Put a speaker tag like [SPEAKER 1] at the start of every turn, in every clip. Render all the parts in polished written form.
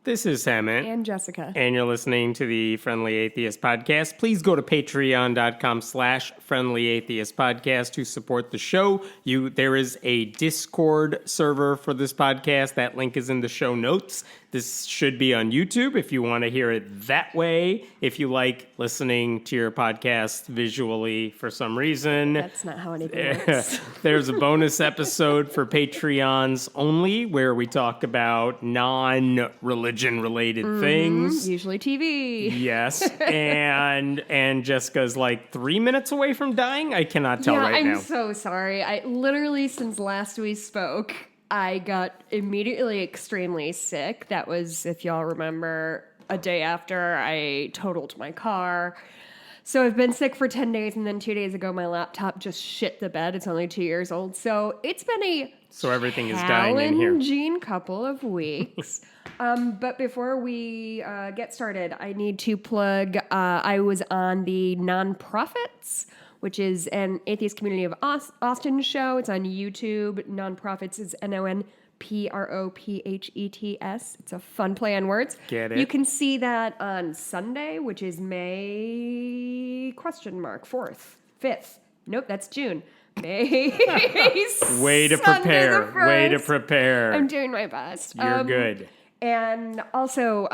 [SPEAKER 1] This is Hammett.
[SPEAKER 2] And Jessica.
[SPEAKER 1] And you're listening to the Friendly Atheist Podcast. Please go to patreon.com/Friendly Atheist Podcast to support the show. There is a Discord server for this podcast. That link is in the show notes. This should be on YouTube if you want to hear it that way. If you like listening to your podcast visually for some reason.
[SPEAKER 2] That's not how anything works.
[SPEAKER 1] There's a bonus episode for Patreons only where we talk about non-religion related things.
[SPEAKER 2] Usually TV.
[SPEAKER 1] Yes. And Jessica's like 3 minutes away from dying. I cannot tell right now.
[SPEAKER 2] I'm so sorry. I literally, since last we spoke, I got immediately extremely sick. That was, if y'all remember, a day after I totaled my car. So I've been sick for 10 days, and then 2 days ago, my laptop just shit the bed. It's only 2 years old. So it's been
[SPEAKER 1] everything is dying in here.
[SPEAKER 2] challenging couple of weeks. But before we get started, I need to plug, I was on the Nonprofits, which is an atheist community of Austin show. It's on YouTube. Nonprofits is NONPROPHETS. It's a fun play on words.
[SPEAKER 1] Get it?
[SPEAKER 2] You can see that on Sunday, which is May (4th, 5th. Nope, that's June. May.
[SPEAKER 1] Way to prepare. Way to prepare.
[SPEAKER 2] I'm doing my best.
[SPEAKER 1] You're good.
[SPEAKER 2] And also,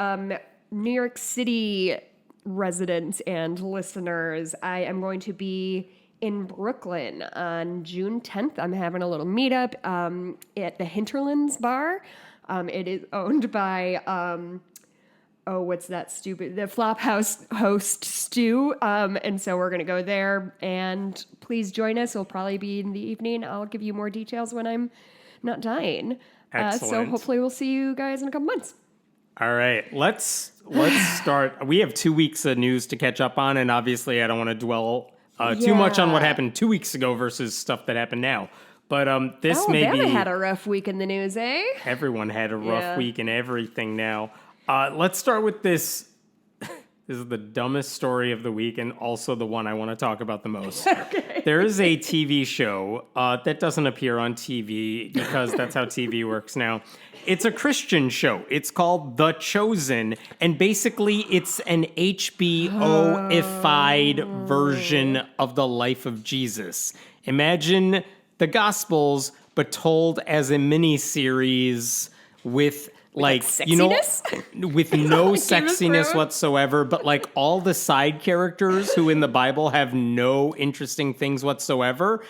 [SPEAKER 2] New York City residents and listeners, I am going to be in Brooklyn on June 10th. I'm having a little meetup at the Hinterlands Bar. It is owned by, what's that stupid? The Flophouse host, Stu. And so we're going to go there. And please join us. It'll probably be in the evening. I'll give you more details when I'm not dying.
[SPEAKER 1] Excellent.
[SPEAKER 2] So hopefully we'll see you guys in a couple months.
[SPEAKER 1] All right, let's start. We have 2 weeks of news to catch up on, and obviously I don't want to dwell too much on what happened 2 weeks ago versus stuff that happened now. But
[SPEAKER 2] Alabama had a rough week in the news, eh?
[SPEAKER 1] Everyone had a rough week and everything now. Let's start with this. This is the dumbest story of the week and also the one I want to talk about the most.
[SPEAKER 2] Okay.
[SPEAKER 1] There is a TV show that doesn't appear on TV because that's how TV works now. It's a Christian show. It's called The Chosen, and basically it's an HBO-ified version of the life of Jesus. Imagine the Gospels, but told as a mini-series with
[SPEAKER 2] sexiness?
[SPEAKER 1] With no sexiness whatsoever, but like all the side characters who in the Bible have no interesting things whatsoever.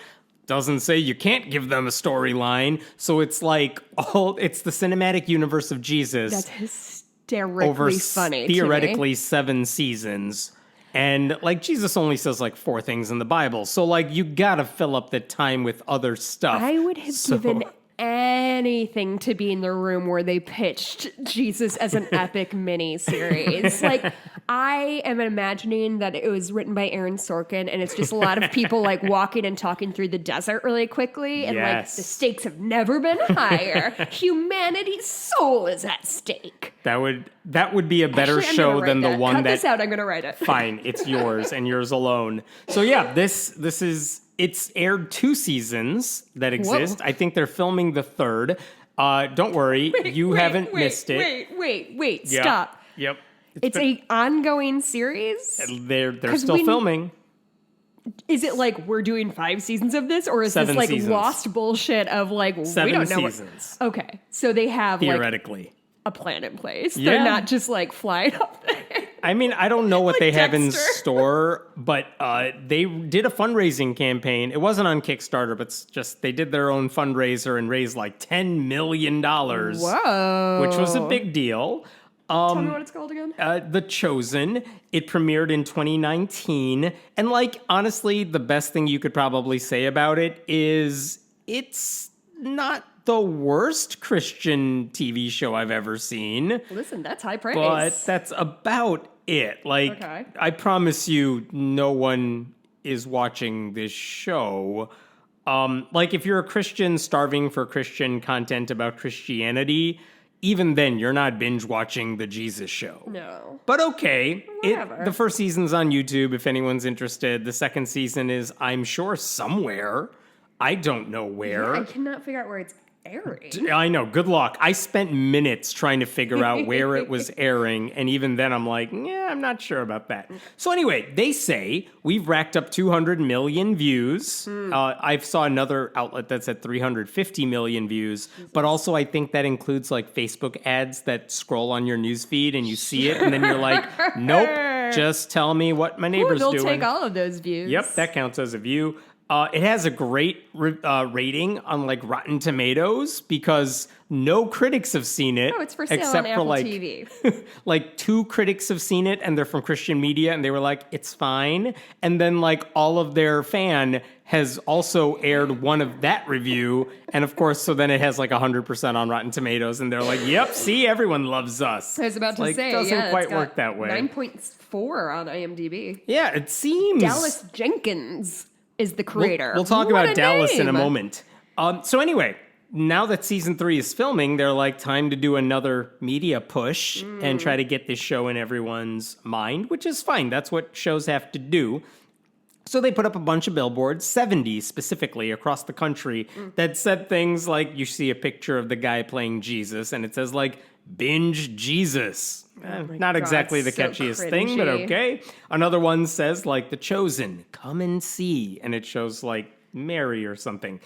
[SPEAKER 1] Doesn't say you can't give them a storyline. So it's like it's the cinematic universe of Jesus.
[SPEAKER 2] That's hysterically
[SPEAKER 1] over
[SPEAKER 2] funny.
[SPEAKER 1] Theoretically 7 seasons. And like Jesus only says like 4 things in the Bible. So like you gotta fill up the time with other stuff.
[SPEAKER 2] I would have given anything to be in the room where they pitched Jesus as an epic mini-series. Like, I am imagining that it was written by Aaron Sorkin, and it's just a lot of people, like, walking and talking through the desert really quickly, and, like, the stakes have never been higher. Humanity's soul is at stake.
[SPEAKER 1] That would be a better show than the one
[SPEAKER 2] Cut this out, I'm going to write it.
[SPEAKER 1] Fine, it's yours, and yours alone. So, yeah, this is... It's aired 2 seasons that exist. Whoa. I think they're filming the 3rd. Don't worry, you haven't missed it.
[SPEAKER 2] Wait, stop.
[SPEAKER 1] Yep.
[SPEAKER 2] It's an ongoing series?
[SPEAKER 1] They're still filming.
[SPEAKER 2] Is it like we're doing 5 seasons of this? Or is
[SPEAKER 1] 7
[SPEAKER 2] this like
[SPEAKER 1] seasons.
[SPEAKER 2] Lost bullshit of like,
[SPEAKER 1] 7
[SPEAKER 2] we don't know
[SPEAKER 1] seasons.
[SPEAKER 2] Okay, so they have
[SPEAKER 1] theoretically
[SPEAKER 2] like a plan in place.
[SPEAKER 1] Yeah.
[SPEAKER 2] They're not just like flying up there.
[SPEAKER 1] I mean, I don't know what
[SPEAKER 2] like
[SPEAKER 1] they have
[SPEAKER 2] Dexter.
[SPEAKER 1] in store, but they did a fundraising campaign. It wasn't on Kickstarter, but it's just they did their own fundraiser and raised like $10 million.
[SPEAKER 2] Whoa.
[SPEAKER 1] Which was a big deal.
[SPEAKER 2] Tell me what it's called again.
[SPEAKER 1] The Chosen. It premiered in 2019. And like, honestly, the best thing you could probably say about it is it's not the worst Christian TV show I've ever seen.
[SPEAKER 2] Listen, that's high praise.
[SPEAKER 1] But that's about it. Like,
[SPEAKER 2] okay.
[SPEAKER 1] I promise you, no one is watching this show. Like, if you're a Christian starving for Christian content about Christianity, even then, you're not binge watching the Jesus show.
[SPEAKER 2] No.
[SPEAKER 1] But okay.
[SPEAKER 2] Whatever.
[SPEAKER 1] The first season's on YouTube if anyone's interested. The second season is, I'm sure, somewhere. I don't know where.
[SPEAKER 2] Yeah, I cannot figure out where it's airing?
[SPEAKER 1] I know. Good luck. I spent minutes trying to figure out where it was airing, and even then I'm like, yeah, I'm not sure about that. So anyway, they say we've racked up 200 million views. I saw another outlet that said 350 million views, but also I think that includes like Facebook ads that scroll on your news feed and you see it, and then you're like, nope, just tell me what my neighbor's
[SPEAKER 2] They'll
[SPEAKER 1] doing.
[SPEAKER 2] take all of those views.
[SPEAKER 1] Yep, that counts as a view. It has a great rating on like Rotten Tomatoes because no critics have seen it.
[SPEAKER 2] Oh, it's for sale
[SPEAKER 1] except
[SPEAKER 2] on Apple
[SPEAKER 1] for like
[SPEAKER 2] TV.
[SPEAKER 1] like 2 critics have seen it, and they're from Christian media, and they were like, "It's fine." And then like all of their fan has also aired one of that review, and of course, so then it has like 100% on Rotten Tomatoes, and they're like, "Yep, see, everyone loves us."
[SPEAKER 2] I was about to
[SPEAKER 1] like,
[SPEAKER 2] say,
[SPEAKER 1] doesn't
[SPEAKER 2] yeah,
[SPEAKER 1] quite
[SPEAKER 2] it's got
[SPEAKER 1] work that way.
[SPEAKER 2] 9.4 on IMDb.
[SPEAKER 1] Yeah, it seems.
[SPEAKER 2] Dallas Jenkins is the creator.
[SPEAKER 1] We'll talk
[SPEAKER 2] What
[SPEAKER 1] about Dallas in a
[SPEAKER 2] name.
[SPEAKER 1] moment. So anyway, now that season 3 is filming, they're like, time to do another media push and try to get this show in everyone's mind, which is fine. That's what shows have to do. So they put up a bunch of billboards, 70 specifically, across the country that said things like, you see a picture of the guy playing Jesus, and it says like, binge Jesus. Not exactly the
[SPEAKER 2] so
[SPEAKER 1] catchiest thing, but
[SPEAKER 2] cringy.
[SPEAKER 1] okay. Another one says like, The Chosen, come and see. And it shows like Mary or something.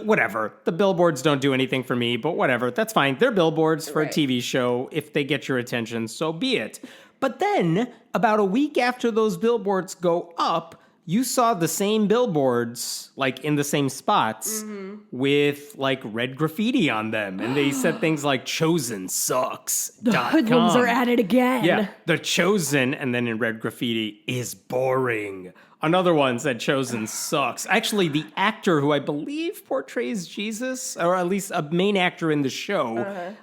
[SPEAKER 1] Whatever. The billboards don't do anything for me, but whatever. That's fine. They're billboards for a
[SPEAKER 2] Right.
[SPEAKER 1] TV show. If they get your attention, so be it. But then, about a week after those billboards go up, you saw the same billboards, like in the same spots, with like red graffiti on them. And they said things like Chosen sucks.
[SPEAKER 2] The hoodlums are at it again.
[SPEAKER 1] Yeah, The Chosen, and then in red graffiti, is boring. Another one said Chosen sucks. Actually, the actor who I believe portrays Jesus, or at least a main actor in the show,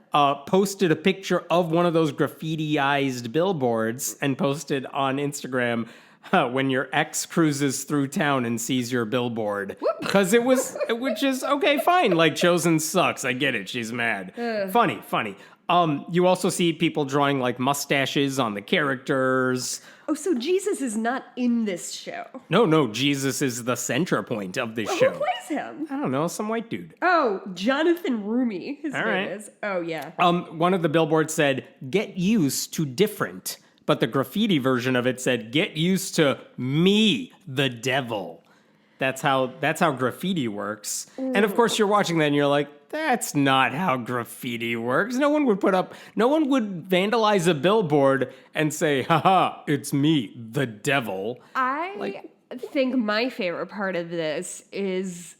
[SPEAKER 1] posted a picture of one of those graffiti-ized billboards and posted on Instagram, when your ex cruises through town and sees your billboard. Because it was, which is, okay, fine. Like, Chosen sucks. I get it. She's mad. Funny. You also see people drawing, like, mustaches on the characters.
[SPEAKER 2] Oh, so Jesus is not in this show.
[SPEAKER 1] No, Jesus is the center point of this show.
[SPEAKER 2] Who plays him?
[SPEAKER 1] I don't know, some white dude.
[SPEAKER 2] Oh, Jonathan Rumi, his name
[SPEAKER 1] right.
[SPEAKER 2] is. Oh, yeah.
[SPEAKER 1] One of the billboards said, get used to different. But the graffiti version of it said, get used to me, the devil. That's how graffiti works. And of course you're watching that and you're like, that's not how graffiti works. No one would vandalize a billboard and say, haha, it's me, the devil.
[SPEAKER 2] I think my favorite part of this is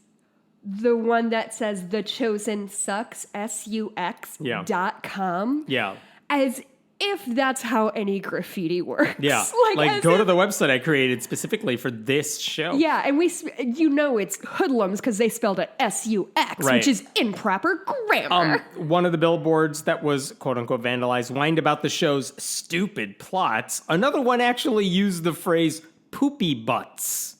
[SPEAKER 2] the one that says The Chosen Sucks, S-U-X,
[SPEAKER 1] Yeah.
[SPEAKER 2] .com.
[SPEAKER 1] Yeah.
[SPEAKER 2] As if that's how any graffiti works.
[SPEAKER 1] Yeah.
[SPEAKER 2] as
[SPEAKER 1] go to
[SPEAKER 2] if-
[SPEAKER 1] the website I created specifically for this show.
[SPEAKER 2] Yeah, and it's hoodlums because they spelled it S-U-X,
[SPEAKER 1] Right.
[SPEAKER 2] which is improper grammar.
[SPEAKER 1] One of the billboards that was quote unquote vandalized whined about the show's stupid plots. Another one actually used the phrase poopy butts,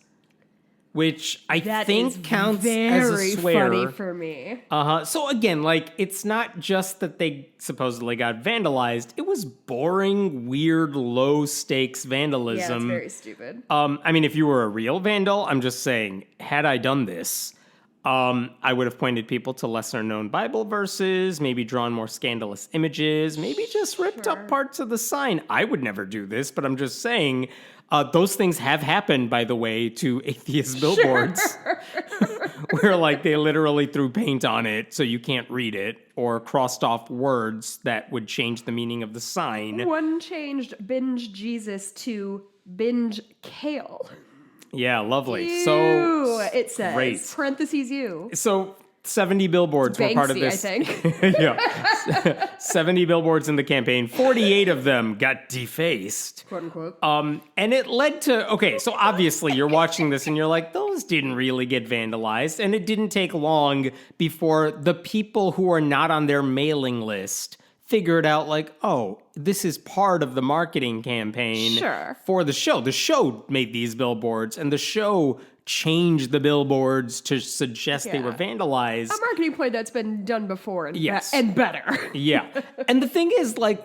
[SPEAKER 1] which I
[SPEAKER 2] That
[SPEAKER 1] think
[SPEAKER 2] is
[SPEAKER 1] counts
[SPEAKER 2] very
[SPEAKER 1] as a swear.
[SPEAKER 2] funny for me.
[SPEAKER 1] So again, like, it's not just that they supposedly got vandalized. It was boring, weird, low stakes vandalism.
[SPEAKER 2] Yeah, it's very stupid.
[SPEAKER 1] I mean, if you were a real vandal, I'm just saying, had I done this, I would have pointed people to lesser known Bible verses, maybe drawn more scandalous images, maybe just ripped up parts of the sign. I would never do this, but I'm just saying, those things have happened, by the way, to atheist billboards, where like they literally threw paint on it so you can't read it, or crossed off words that would change the meaning of the sign.
[SPEAKER 2] One changed binge Jesus to binge kale.
[SPEAKER 1] Yeah, lovely.
[SPEAKER 2] Ew,
[SPEAKER 1] So
[SPEAKER 2] it says,
[SPEAKER 1] great.
[SPEAKER 2] parentheses you.
[SPEAKER 1] So 70 billboards were part of
[SPEAKER 2] Banksy,
[SPEAKER 1] this.
[SPEAKER 2] I think.
[SPEAKER 1] Yeah. 70 billboards in the campaign. 48 of them got defaced.
[SPEAKER 2] Quote unquote.
[SPEAKER 1] And it led to, okay, so obviously you're watching this and you're like, those didn't really get vandalized. And it didn't take long before the people who are not on their mailing list figured out, like, oh, this is part of the marketing campaign
[SPEAKER 2] Sure.
[SPEAKER 1] for the show. The show made these billboards, and the show changed the billboards to suggest they
[SPEAKER 2] Yeah.
[SPEAKER 1] were vandalized.
[SPEAKER 2] A marketing play that's been done before and,
[SPEAKER 1] Yes.
[SPEAKER 2] and better.
[SPEAKER 1] Yeah. And the thing is, like,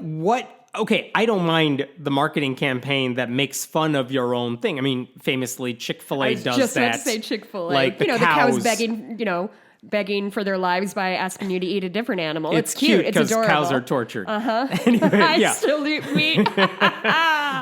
[SPEAKER 1] okay, I don't mind the marketing campaign that makes fun of your own thing. I mean, famously, Chick-fil-A
[SPEAKER 2] I was
[SPEAKER 1] does
[SPEAKER 2] just
[SPEAKER 1] that.
[SPEAKER 2] about to say Chick-fil-A.
[SPEAKER 1] Like,
[SPEAKER 2] the cows begging, begging for their lives by asking you to eat a different animal.
[SPEAKER 1] It's
[SPEAKER 2] cute. It's
[SPEAKER 1] because
[SPEAKER 2] adorable.
[SPEAKER 1] cows are tortured.
[SPEAKER 2] Anyway, I still eat meat.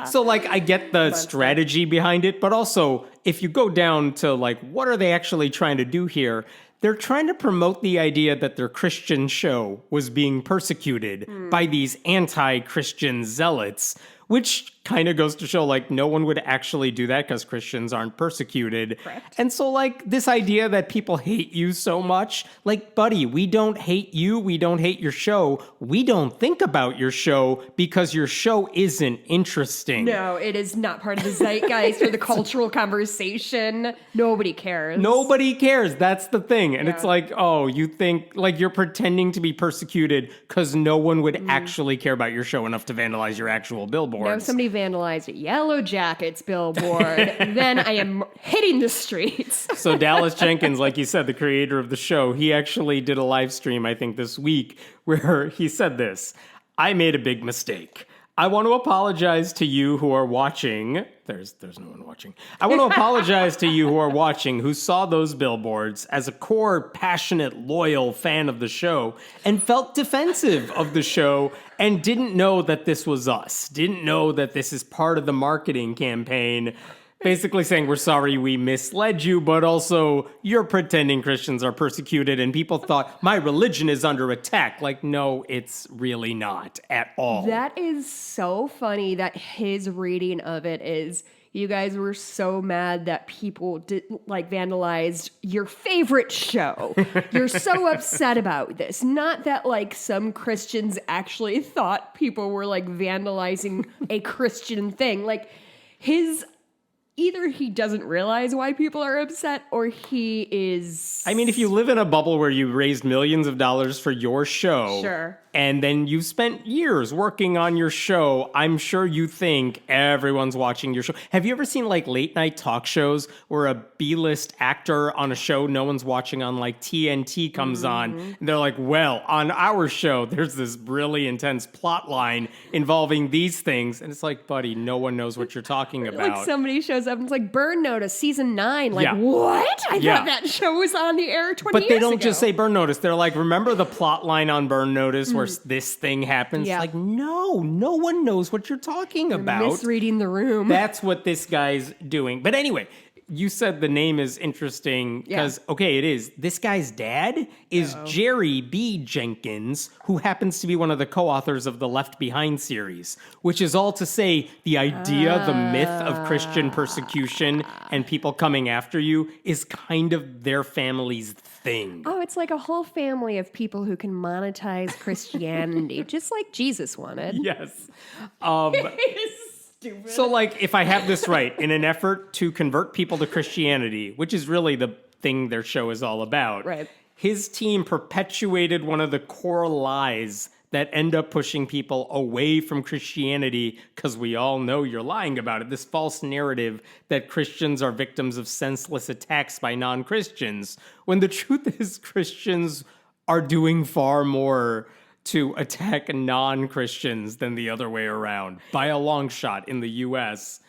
[SPEAKER 1] So, like, I get the strategy behind it, but also, if you go down to, like, what are they actually trying to do here? They're trying to promote the idea that their Christian show was being persecuted by these anti-Christian zealots, which kind of goes to show, like, no one would actually do that because Christians aren't persecuted.
[SPEAKER 2] Correct.
[SPEAKER 1] And so, like, this idea that people hate you so much, like, buddy, we don't hate you. We don't hate your show. We don't think about your show because your show isn't interesting.
[SPEAKER 2] No, it is not part of the zeitgeist or the cultural conversation. Nobody cares.
[SPEAKER 1] Nobody cares. That's the thing. And it's like, oh, you think, like, you're pretending to be persecuted because no one would actually care about your show enough to vandalize your actual billboards.
[SPEAKER 2] No, somebody vandalized a Yellow Jackets billboard. Then I am hitting the streets.
[SPEAKER 1] So Dallas Jenkins, like you said, the creator of the show, he actually did a live stream, I think, this week where he said this: I made a big mistake. I want to apologize to you who are watching. There's no one watching. I want to apologize to you who are watching, who saw those billboards as a core, passionate, loyal fan of the show and felt defensive of the show and didn't know that this was us, didn't know that this is part of the marketing campaign. Basically saying, we're sorry we misled you, but also you're pretending Christians are persecuted and people thought my religion is under attack. Like, no, it's really not at all.
[SPEAKER 2] That is so funny that his reading of it is, you guys were so mad that people vandalized your favorite show. You're so upset about this. Not that like some Christians actually thought people were like vandalizing a Christian thing. Like either he doesn't realize why people are upset or he is...
[SPEAKER 1] I mean, if you live in a bubble where you raised millions of dollars for your show...
[SPEAKER 2] Sure.
[SPEAKER 1] And then you've spent years working on your show, I'm sure you think everyone's watching your show. Have you ever seen like late night talk shows where a B-list actor on a show no one's watching on like TNT comes on and they're like, well, on our show, there's this really intense plot line involving these things. And it's like, buddy, no one knows what you're talking about.
[SPEAKER 2] Like somebody shows up and it's like Burn Notice season 9. Like, what? I thought that show was on the air 20 years ago.
[SPEAKER 1] But they don't just say Burn Notice. They're like, remember the plot line on Burn Notice where this thing happens?
[SPEAKER 2] Yeah.
[SPEAKER 1] Like, no one knows what you're talking about.
[SPEAKER 2] Misreading the room.
[SPEAKER 1] That's what this guy's doing. But anyway, you said the name is interesting because, okay, it is. This guy's dad is Jerry B. Jenkins, who happens to be one of the co-authors of the Left Behind series, which is all to say the idea, the myth of Christian persecution and people coming after you is kind of their family's thing.
[SPEAKER 2] Oh, it's like a whole family of people who can monetize Christianity, just like Jesus wanted.
[SPEAKER 1] Yes.
[SPEAKER 2] Stupid.
[SPEAKER 1] So, like, if I have this right, in an effort to convert people to Christianity, which is really the thing their show is all about,
[SPEAKER 2] right.
[SPEAKER 1] His team perpetuated one of the core lies that end up pushing people away from Christianity, because we all know you're lying about it. This false narrative that Christians are victims of senseless attacks by non-Christians, when the truth is Christians are doing far more to attack non-Christians than the other way around, by a long shot in the U.S.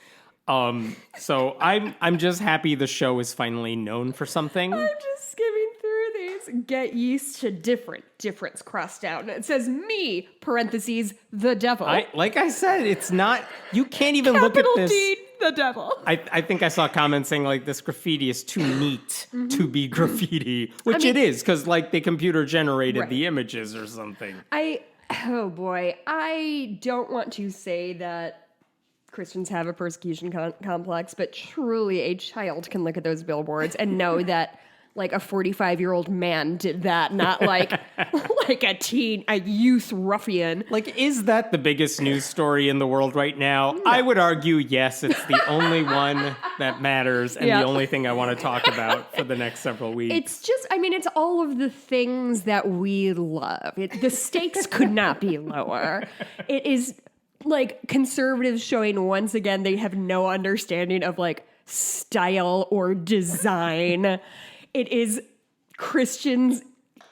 [SPEAKER 1] So I'm just happy the show is finally known for something.
[SPEAKER 2] I'm just skimming through these. Get used to difference crossed out. And it says me, parentheses, the devil.
[SPEAKER 1] Like I said, it's not, you can't even look at this.
[SPEAKER 2] Capital D, the devil.
[SPEAKER 1] I think I saw comments saying like this graffiti is too neat to be graffiti, which it is, because like they computer generated the images or something.
[SPEAKER 2] Oh boy, I don't want to say that Christians have a persecution complex, but truly a child can look at those billboards and know that like a 45-year-old man did that, not like a youth ruffian.
[SPEAKER 1] Like, is that the biggest news story in the world right now? No. I would argue, yes, it's the only one that matters and the only thing I want to talk about for the next several weeks.
[SPEAKER 2] It's just, I mean, it's all of the things that we love. The stakes could not be lower. It is like conservatives showing once again they have no understanding of like style or design. It is Christians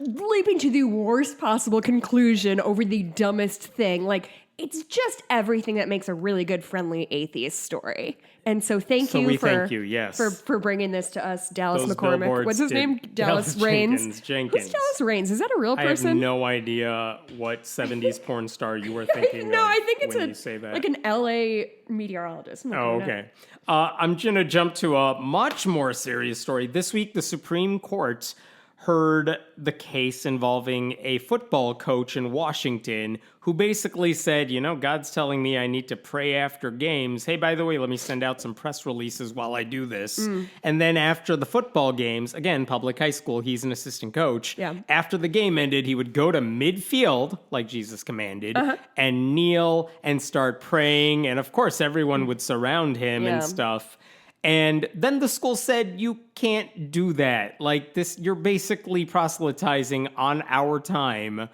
[SPEAKER 2] leaping to the worst possible conclusion over the dumbest thing. Like, it's just everything that makes a really good friendly atheist story. And so thank you for bringing this to us, Dallas
[SPEAKER 1] Those
[SPEAKER 2] McCormick.
[SPEAKER 1] billboards
[SPEAKER 2] What's his name? Dallas Raines.
[SPEAKER 1] Jenkins.
[SPEAKER 2] Who's Dallas Raines? Is that a real person?
[SPEAKER 1] I have no idea what 70s porn star you were thinking
[SPEAKER 2] no,
[SPEAKER 1] of
[SPEAKER 2] I think it's
[SPEAKER 1] when you say that.
[SPEAKER 2] like an LA meteorologist.
[SPEAKER 1] Oh, okay. I'm going to jump to a much more serious story. This week, the Supreme Court heard the case involving a football coach in Washington who basically said, God's telling me I need to pray after games. Hey, by the way, let me send out some press releases while I do this. And then after the football games, again, public high school, he's an assistant coach.
[SPEAKER 2] Yeah.
[SPEAKER 1] After the game ended, he would go to midfield, like Jesus commanded, and kneel and start praying. And of course, everyone would surround him and stuff. And then the school said, you can't do that. Like this, you're basically proselytizing on our time.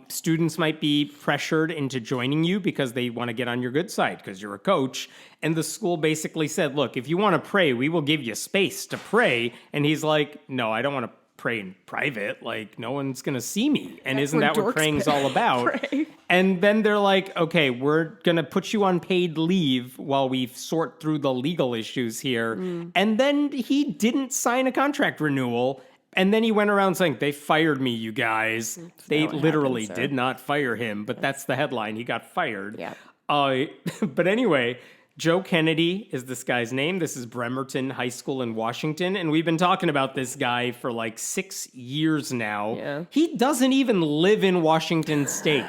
[SPEAKER 1] Students might be pressured into joining you because they want to get on your good side because you're a coach. And the school basically said, look, if you want to pray, we will give you space to pray. And he's like, no, I don't want to pray in private. Like, no one's going to see me. And isn't that what praying's all about? And then they're like, okay, we're going to put you on paid leave while we sort through the legal issues here. And then he didn't sign a contract renewal. And then he went around saying, they fired me, you guys. They literally did not fire him, but that's the headline. He got fired.
[SPEAKER 2] Yeah.
[SPEAKER 1] But anyway, Joe Kennedy is this guy's name. This is Bremerton High School in Washington. And we've been talking about this guy for like 6 years now.
[SPEAKER 2] Yeah.
[SPEAKER 1] He doesn't even live in Washington State.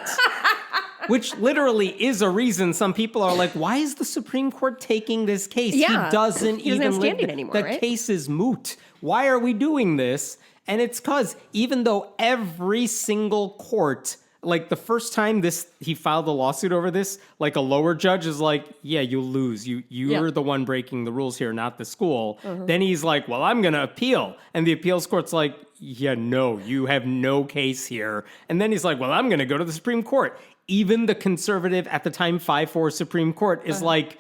[SPEAKER 1] Which literally is a reason some people are like, why is the Supreme Court taking this case?
[SPEAKER 2] Yeah.
[SPEAKER 1] He doesn't even live there.
[SPEAKER 2] Anymore,
[SPEAKER 1] the
[SPEAKER 2] right?
[SPEAKER 1] case is moot. Why are we doing this? And it's because even though every single court, like the first time he filed a lawsuit over this, like a lower judge is like, yeah, you lose. You're the one breaking the rules here, not the school. Then he's like, well, I'm going to appeal. And the appeals court's like, yeah, no, you have no case here. And then he's like, well, I'm going to go to the Supreme Court. Even the conservative, at the time, 5-4 Supreme Court is like,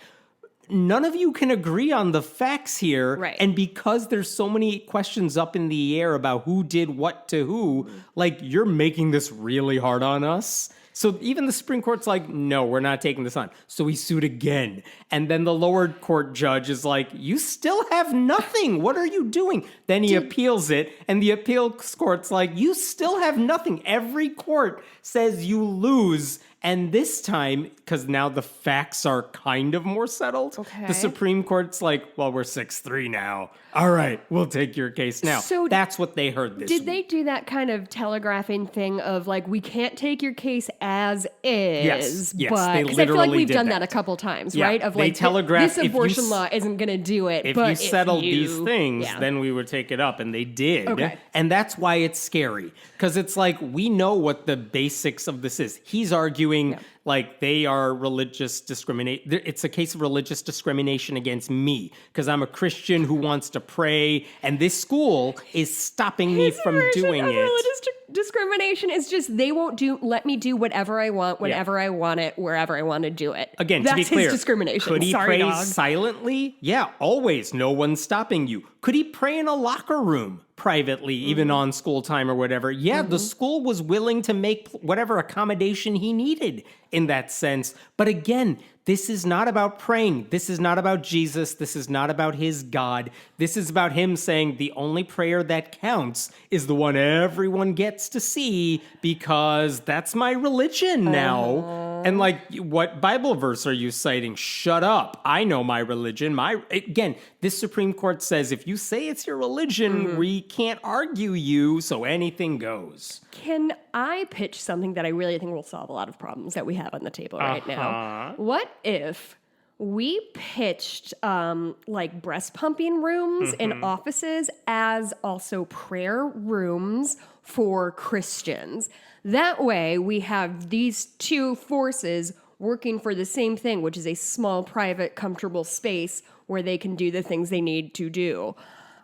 [SPEAKER 1] none of you can agree on the facts here.
[SPEAKER 2] Right.
[SPEAKER 1] And because there's so many questions up in the air about who did what to who, like, you're making this really hard on us. So even the Supreme Court's like, no, we're not taking this on. So he sued again. And then the lower court judge is like, you still have nothing. What are you doing? Then he appeals it. And the appeals court's like, you still have nothing. Every court says you lose. And this time, because now the facts are kind of more settled, the Supreme Court's like, well, we're 6-3 now. All right, we'll take your case now. So that's what they heard this week.
[SPEAKER 2] Did they do that kind of telegraphing thing of like, we can't take your case as is?
[SPEAKER 1] Yes,
[SPEAKER 2] but,
[SPEAKER 1] they literally
[SPEAKER 2] because I feel like we've done
[SPEAKER 1] that
[SPEAKER 2] that a couple times,
[SPEAKER 1] Yeah,
[SPEAKER 2] right? Of
[SPEAKER 1] they
[SPEAKER 2] like,
[SPEAKER 1] telegraphed,
[SPEAKER 2] this abortion law isn't going to do it.
[SPEAKER 1] If
[SPEAKER 2] but
[SPEAKER 1] you settled
[SPEAKER 2] you,
[SPEAKER 1] these things, then we would take it up. And they did.
[SPEAKER 2] Okay.
[SPEAKER 1] And that's why it's scary. Because it's like, we know what the basics of this is. He's arguing like they are religious discrimination. It's a case of religious discrimination against me because I'm a Christian who wants to pray. And this school is stopping me from doing it.
[SPEAKER 2] Religious discrimination is just they won't let me do whatever I want, whenever I want it, wherever I want to do it.
[SPEAKER 1] Again,
[SPEAKER 2] that's
[SPEAKER 1] to be clear,
[SPEAKER 2] his discrimination.
[SPEAKER 1] Could he
[SPEAKER 2] Sorry,
[SPEAKER 1] pray
[SPEAKER 2] dog.
[SPEAKER 1] silently? Yeah, always. No one's stopping you. Could he pray in a locker room privately, even on school time or whatever? Yeah, the school was willing to make whatever accommodation he needed in that sense. But again, this is not about praying. This is not about Jesus. This is not about his God. This is about him saying the only prayer that counts is the one everyone gets to see because that's my religion now. And like, what Bible verse are you citing? Shut up. I know my religion. Again, this Supreme Court says if you say it's your religion, we can't argue you, so anything goes.
[SPEAKER 2] Can I pitch something that I really think will solve a lot of problems that we have on the table right now? What if we pitched like breast pumping rooms in offices as also prayer rooms for Christians? That way we have these two forces working for the same thing, which is a small, private, comfortable space where they can do the things they need to do.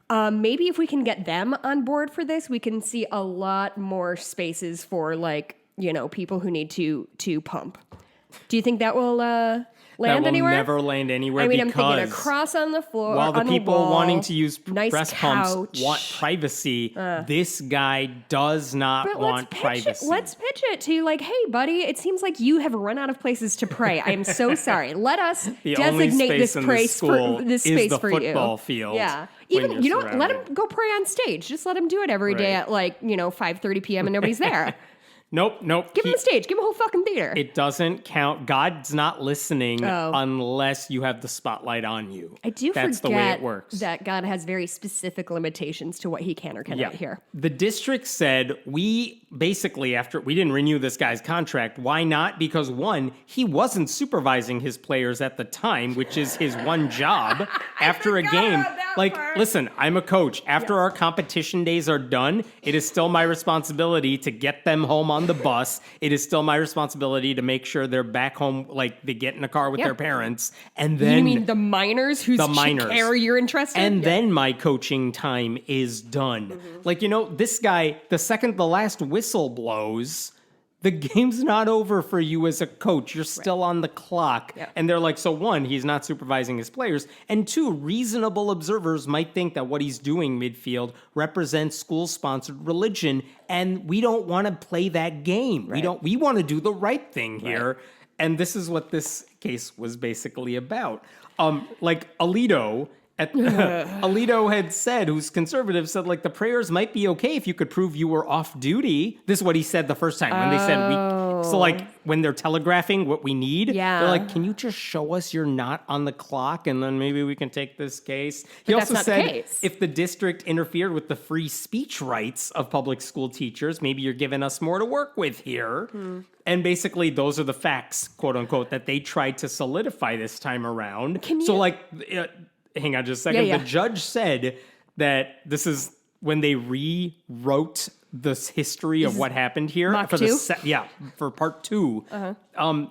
[SPEAKER 2] Maybe if we can get them on board for this, we can see a lot more spaces for like, people who need to pump. Do you think that will land
[SPEAKER 1] that will
[SPEAKER 2] anywhere?
[SPEAKER 1] never land anywhere.
[SPEAKER 2] I mean,
[SPEAKER 1] because
[SPEAKER 2] I'm thinking a cross on the floor.
[SPEAKER 1] while the
[SPEAKER 2] on
[SPEAKER 1] people
[SPEAKER 2] the wall,
[SPEAKER 1] wanting to use
[SPEAKER 2] nice
[SPEAKER 1] breast
[SPEAKER 2] couch.
[SPEAKER 1] pumps want privacy, this guy does not
[SPEAKER 2] But
[SPEAKER 1] want privacy.
[SPEAKER 2] Let's pitch it to you like, hey, buddy, it seems like you have run out of places to pray. I am so sorry. Let us
[SPEAKER 1] The only
[SPEAKER 2] designate
[SPEAKER 1] space
[SPEAKER 2] this
[SPEAKER 1] in
[SPEAKER 2] place
[SPEAKER 1] this school
[SPEAKER 2] for this
[SPEAKER 1] is
[SPEAKER 2] space
[SPEAKER 1] the
[SPEAKER 2] for
[SPEAKER 1] football
[SPEAKER 2] you.
[SPEAKER 1] field.
[SPEAKER 2] Yeah.
[SPEAKER 1] when
[SPEAKER 2] Even
[SPEAKER 1] you're
[SPEAKER 2] you know, let
[SPEAKER 1] surrounded.
[SPEAKER 2] him go pray on stage. Just let him do it every day
[SPEAKER 1] Right.
[SPEAKER 2] at 5:30 p.m. and nobody's there.
[SPEAKER 1] Nope.
[SPEAKER 2] Give him a stage. Give him a whole fucking theater.
[SPEAKER 1] It doesn't count. God's not listening
[SPEAKER 2] Oh.
[SPEAKER 1] unless you have the spotlight on you.
[SPEAKER 2] I do
[SPEAKER 1] That's
[SPEAKER 2] forget
[SPEAKER 1] the way it works.
[SPEAKER 2] that God has very specific limitations to what he can or cannot hear.
[SPEAKER 1] The district said, we basically, after we didn't renew this guy's contract. Why not? Because one, he wasn't supervising his players at the time, which is his one job after a game. Listen, I'm a coach. After our competition days are done, it is still my responsibility to get them home on the bus. It is still my responsibility to make sure they're back home, they get in a car with their parents. And then
[SPEAKER 2] You mean the minors whose care you're interested in?
[SPEAKER 1] and then my coaching time is done. This guy, the second the last whistle blows, the game's not over for you as a coach. You're still on the clock.
[SPEAKER 2] Yep.
[SPEAKER 1] And they're like, so one, he's not supervising his players. And two, reasonable observers might think that what he's doing midfield represents school-sponsored religion. And we don't want to play that game.
[SPEAKER 2] Right.
[SPEAKER 1] We want to do the right thing here. Right. And this is what this case was basically about. Alito... Alito had said, who's conservative, said the prayers might be okay if you could prove you were off duty. This is what he said the first time when they said when they're telegraphing what we need, they're like, can you just show us you're not on the clock and then maybe we can take this case? He also said if the district interfered with the free speech rights of public school teachers, maybe you're giving us more to work with here. And basically, those are the facts, quote unquote, that they tried to solidify this time around. Hang on just a second.
[SPEAKER 2] Yeah.
[SPEAKER 1] The judge said that this is when they rewrote this history of what happened here for part 2.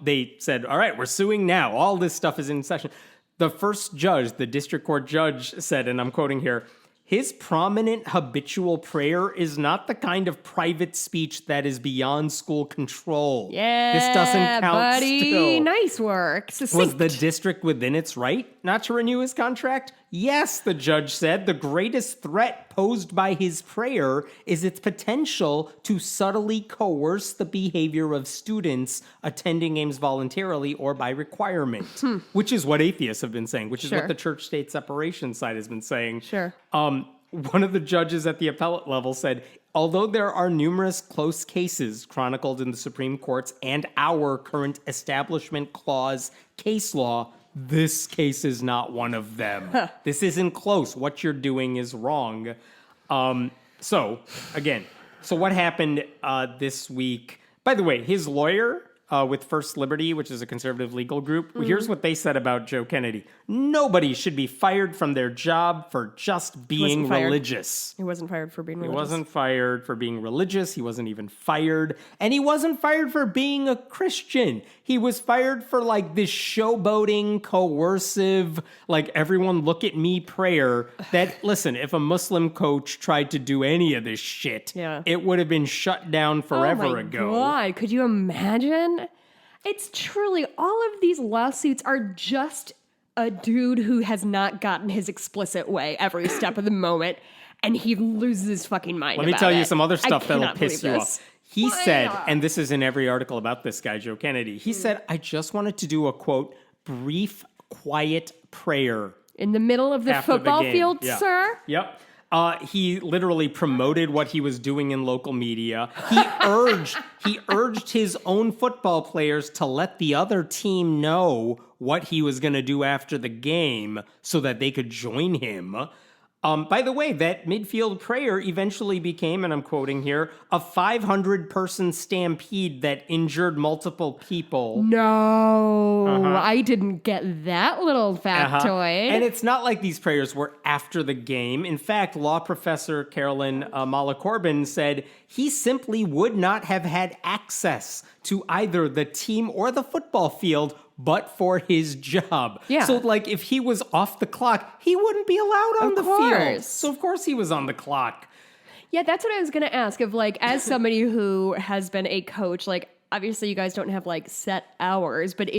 [SPEAKER 1] They said, all right, we're suing now. All this stuff is in session. The first judge, the district court judge, said, and I'm quoting here, his prominent habitual prayer is not the kind of private speech that is beyond school control.
[SPEAKER 2] Yeah,
[SPEAKER 1] this doesn't count
[SPEAKER 2] buddy.
[SPEAKER 1] Still.
[SPEAKER 2] Nice work. Succinct.
[SPEAKER 1] Was the district within its right not to renew his contract? Yes, the judge said. The greatest threat posed by his prayer is its potential to subtly coerce the behavior of students attending games voluntarily or by requirement, which is what atheists have been saying, which is what the church-state separation side has been saying.
[SPEAKER 2] Sure.
[SPEAKER 1] One of the judges at the appellate level said, although there are numerous close cases chronicled in the Supreme Court's and our current Establishment Clause case law, this case is not one of them. This isn't close. What you're doing is wrong. So what happened this week? By the way, his lawyer with First Liberty, which is a conservative legal group, here's what they said about Joe Kennedy. Nobody should be fired from their job for just being religious.
[SPEAKER 2] He wasn't fired for being religious.
[SPEAKER 1] He wasn't fired for being religious. He wasn't even fired. And he wasn't fired for being a Christian. He was fired for this showboating, coercive, everyone look at me prayer that, listen, if a Muslim coach tried to do any of this shit, it would have been shut down forever ago.
[SPEAKER 2] Oh my God, could you imagine? It's truly, all of these lawsuits are just a dude who has not gotten his explicit way every step of the moment, and he loses his fucking mind.
[SPEAKER 1] Let me tell you some other stuff that'll piss you off. He said, and this is in every article about this guy, Joe Kennedy, he said, I just wanted to do a, quote, brief, quiet prayer.
[SPEAKER 2] In the middle of the football field, sir?
[SPEAKER 1] Yep. He literally promoted what he was doing in local media. He urged his own football players to let the other team know what he was going to do after the game so that they could join him. By the way, that midfield prayer eventually became, and I'm quoting here, a 500-person stampede that injured multiple people.
[SPEAKER 2] No, I didn't get that little factoid.
[SPEAKER 1] And it's not like these prayers were after the game. In fact, law professor Carolyn Mala-Corbin said he simply would not have had access to either the team or the football field but for his job.
[SPEAKER 2] Yeah.
[SPEAKER 1] So, if he was off the clock, he wouldn't be allowed on the field. So, of course, he was on the clock.
[SPEAKER 2] Yeah, that's what I was going to ask. As somebody who has been a coach, obviously you guys don't have like set hours, but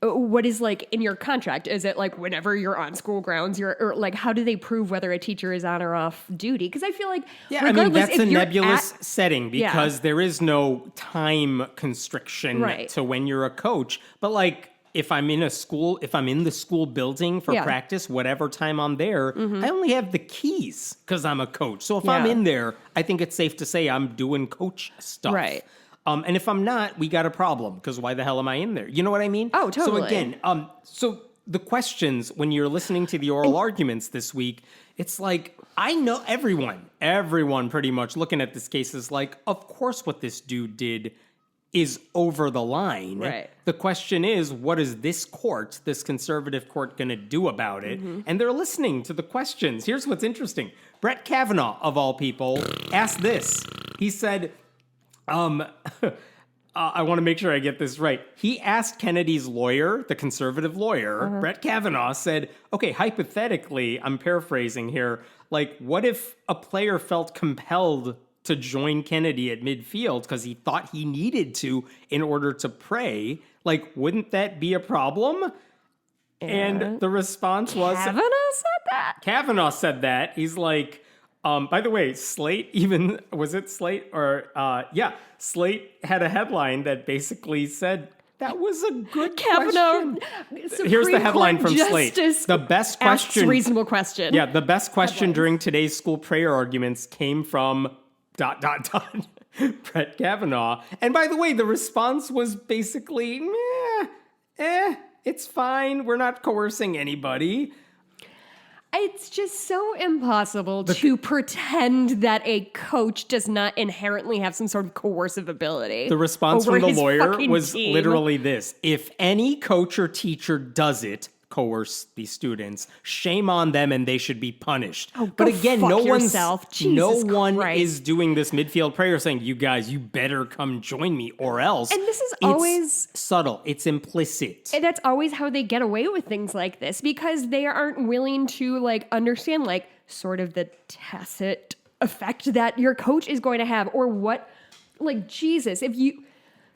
[SPEAKER 2] what is like in your contract? Is it like whenever you're on school grounds, or like how do they prove whether a teacher is on or off duty? Because I feel like
[SPEAKER 1] that's a nebulous setting because there is no time constriction to when you're a coach. But like if I'm in the school building for practice, whatever time I'm there, I only have the keys because I'm a coach. So if I'm in there, I think it's safe to say I'm doing coach stuff.
[SPEAKER 2] Right.
[SPEAKER 1] And if I'm not, we got a problem because why the hell am I in there? You know what I mean?
[SPEAKER 2] Oh, totally.
[SPEAKER 1] So again, so the questions when you're listening to the oral arguments this week, it's like, I know everyone pretty much looking at this case is like, of course what this dude did is over the line.
[SPEAKER 2] Right.
[SPEAKER 1] The question is, what is this conservative court going to do about it? And they're listening to the questions. Here's what's interesting. Brett Kavanaugh, of all people, asked this. He said, I want to make sure I get this right. He asked Kennedy's lawyer, the conservative lawyer, Brett Kavanaugh, said, okay, hypothetically, I'm paraphrasing here, like, what if a player felt compelled to join Kennedy at midfield because he thought he needed to in order to pray? Like, wouldn't that be a problem? And the response was... Kavanaugh said that. He's like... by the way, Slate even, was it Slate? Or, Slate had a headline that basically said, that was a good question. Here's the headline from Slate. The best question.
[SPEAKER 2] Reasonable question.
[SPEAKER 1] Yeah, the best question during today's school prayer arguments came from ... Brett Kavanaugh. And by the way, the response was basically, it's fine. We're not coercing anybody.
[SPEAKER 2] It's just so impossible to pretend that a coach does not inherently have some sort of coercive ability.
[SPEAKER 1] The response from the lawyer was literally this. If any coach or teacher does it, coerce these students, shame on them and they should be punished. But again, no one is doing this midfield prayer saying, you guys, you better come join me or else.
[SPEAKER 2] And this is always
[SPEAKER 1] subtle. It's implicit.
[SPEAKER 2] And that's always how they get away with things like this because they aren't willing to like understand like sort of the tacit effect that your coach is going to have or what, like, Jesus,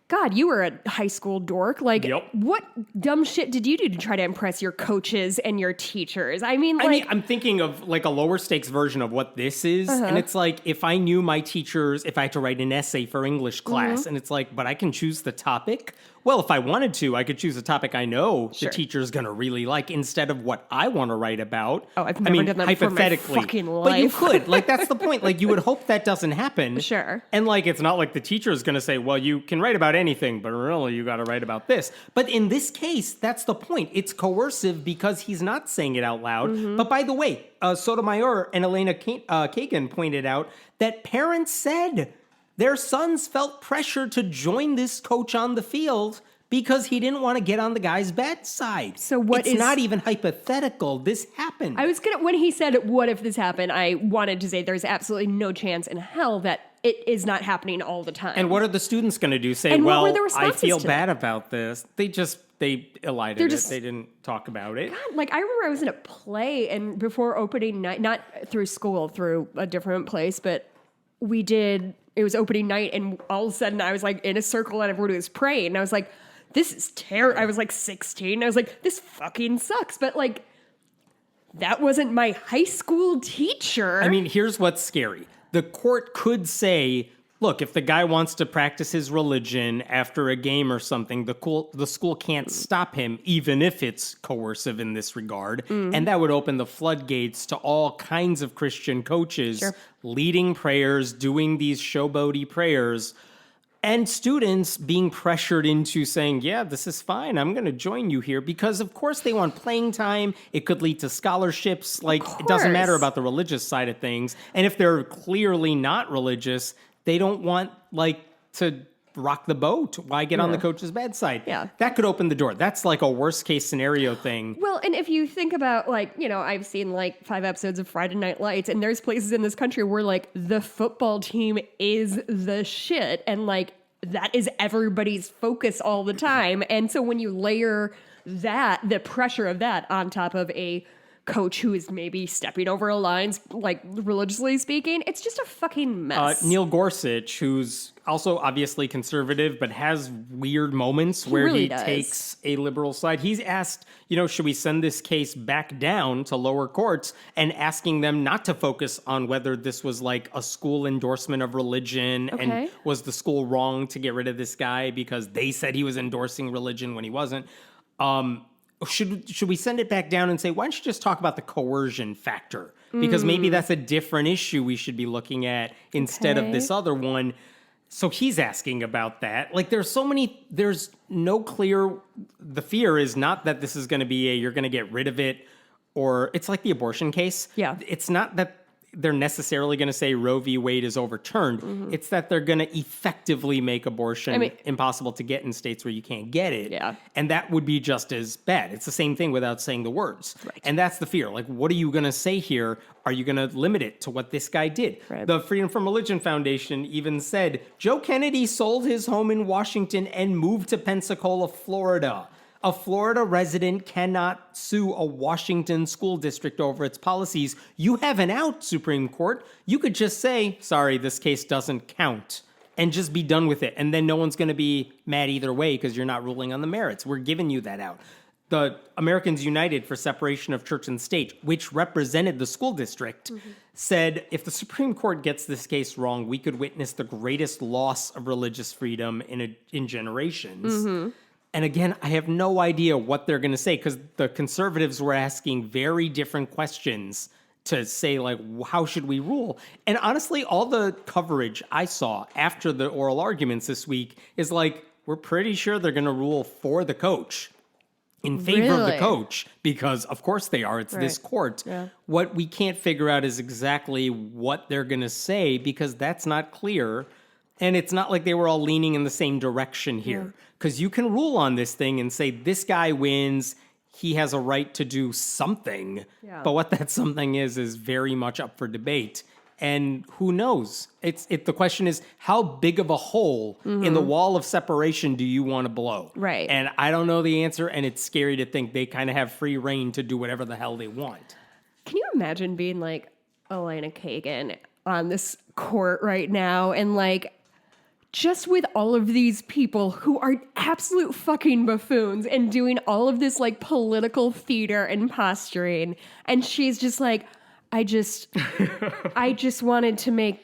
[SPEAKER 2] God, you were a high school dork. Like, what dumb shit did you do to try to impress your coaches and your teachers? I mean,
[SPEAKER 1] I'm thinking of like a lower stakes version of what this is. And it's like, if I knew my teachers, if I had to write an essay for English class, and it's like, but I can choose the topic. Well, if I wanted to, I could choose a topic I know the teacher's going to really like instead of what I want to write about.
[SPEAKER 2] Oh, I've never done that hypothetically. For my fucking life.
[SPEAKER 1] But you could. Like, that's the point. Like, you would hope that doesn't happen.
[SPEAKER 2] Sure.
[SPEAKER 1] And like, it's not like the teacher is going to say, well, you can write about anything, but really you got to write about this. But in this case, that's the point. It's coercive because he's not saying it out loud. But by the way, Sotomayor and Elena Kagan pointed out that parents said their sons felt pressure to join this coach on the field because he didn't want to get on the guy's bad side. So it's not even hypothetical. This happened.
[SPEAKER 2] When he said, what if this happened, I wanted to say there's absolutely no chance in hell that it is not happening all the time.
[SPEAKER 1] And what are the students going to do? Say, well, I feel bad about this. They elided it. They didn't talk about it.
[SPEAKER 2] God, like I remember I was in a play and before opening night, not through school, through a different place, but it was opening night and all of a sudden I was like in a circle and everyone was praying and I was like, this is terrible. I was like 16. I was like, this fucking sucks. But like, that wasn't my high school teacher.
[SPEAKER 1] I mean, here's what's scary. The court could say, look, if the guy wants to practice his religion after a game or something, the school can't stop him, even if it's coercive in this regard. And that would open the floodgates to all kinds of Christian coaches leading prayers, doing these showboaty prayers, and students being pressured into saying, yeah, this is fine. I'm going to join you here because, of course, they want playing time. It could lead to scholarships. Like, it doesn't matter about the religious side of things. And if they're clearly not religious, they don't want, like, to rock the boat. Why get on the coach's bad side?
[SPEAKER 2] Yeah.
[SPEAKER 1] That could open the door. That's like a worst case scenario thing.
[SPEAKER 2] Well, and if you think about, like, you know, I've seen like 5 episodes of Friday Night Lights, and there's places in this country where like the football team is the shit. And like, that is everybody's focus all the time. And so when you layer the pressure of that on top of a coach who is maybe stepping over lines, like religiously speaking. It's just a fucking mess.
[SPEAKER 1] Neil Gorsuch, who's also obviously conservative, but has weird moments where
[SPEAKER 2] really
[SPEAKER 1] he
[SPEAKER 2] does.
[SPEAKER 1] takes a liberal side. He's asked, should we send this case back down to lower courts, and asking them not to focus on whether this was like a school endorsement of religion and was the school wrong to get rid of this guy because they said he was endorsing religion when he wasn't. Should we send it back down and say, why don't you just talk about the coercion factor? Because maybe that's a different issue we should be looking at instead of this other one. So he's asking about that. Like, there's no clear, the fear is not that this is going to be you're going to get rid of it, or it's like the abortion case.
[SPEAKER 2] Yeah.
[SPEAKER 1] It's not that they're necessarily going to say Roe v. Wade is overturned. It's that they're going to effectively make abortion impossible to get in states where you can't get it.
[SPEAKER 2] Yeah.
[SPEAKER 1] And that would be just as bad. It's the same thing without saying the words.
[SPEAKER 2] Right.
[SPEAKER 1] And that's the fear. Like, what are you going to say here? Are you going to limit it to what this guy did?
[SPEAKER 2] Right.
[SPEAKER 1] The Freedom from Religion Foundation even said Joe Kennedy sold his home in Washington and moved to Pensacola, Florida. A Florida resident cannot sue a Washington school district over its policies. You have an out, Supreme Court. You could just say, sorry, this case doesn't count, and just be done with it. And then no one's going to be mad either way because you're not ruling on the merits. We're giving you that out. The Americans United for Separation of Church and State, which represented the school district, said if the Supreme Court gets this case wrong, we could witness the greatest loss of religious freedom in generations. And again, I have no idea what they're going to say because the conservatives were asking very different questions to say, like, how should we rule? And honestly, all the coverage I saw after the oral arguments this week is like, we're pretty sure they're going to rule for the coach, in favor of the coach, because of course they are. It's this court. Yeah. What we can't figure out is exactly what they're going to say because that's not clear. And it's not like they were all leaning in the same direction here. Because you can rule on this thing and say, this guy wins, he has a right to do something. Yeah. But what that something is very much up for debate. And who knows? The question is, how big of a hole in the wall of separation do you want to blow?
[SPEAKER 2] Right.
[SPEAKER 1] And I don't know the answer, and it's scary to think they kind of have free reign to do whatever the hell they want.
[SPEAKER 2] Can you imagine being like Elena Kagan on this court right now and like, just with all of these people who are absolute fucking buffoons and doing all of this like political theater and posturing. And she's just like, I just wanted to make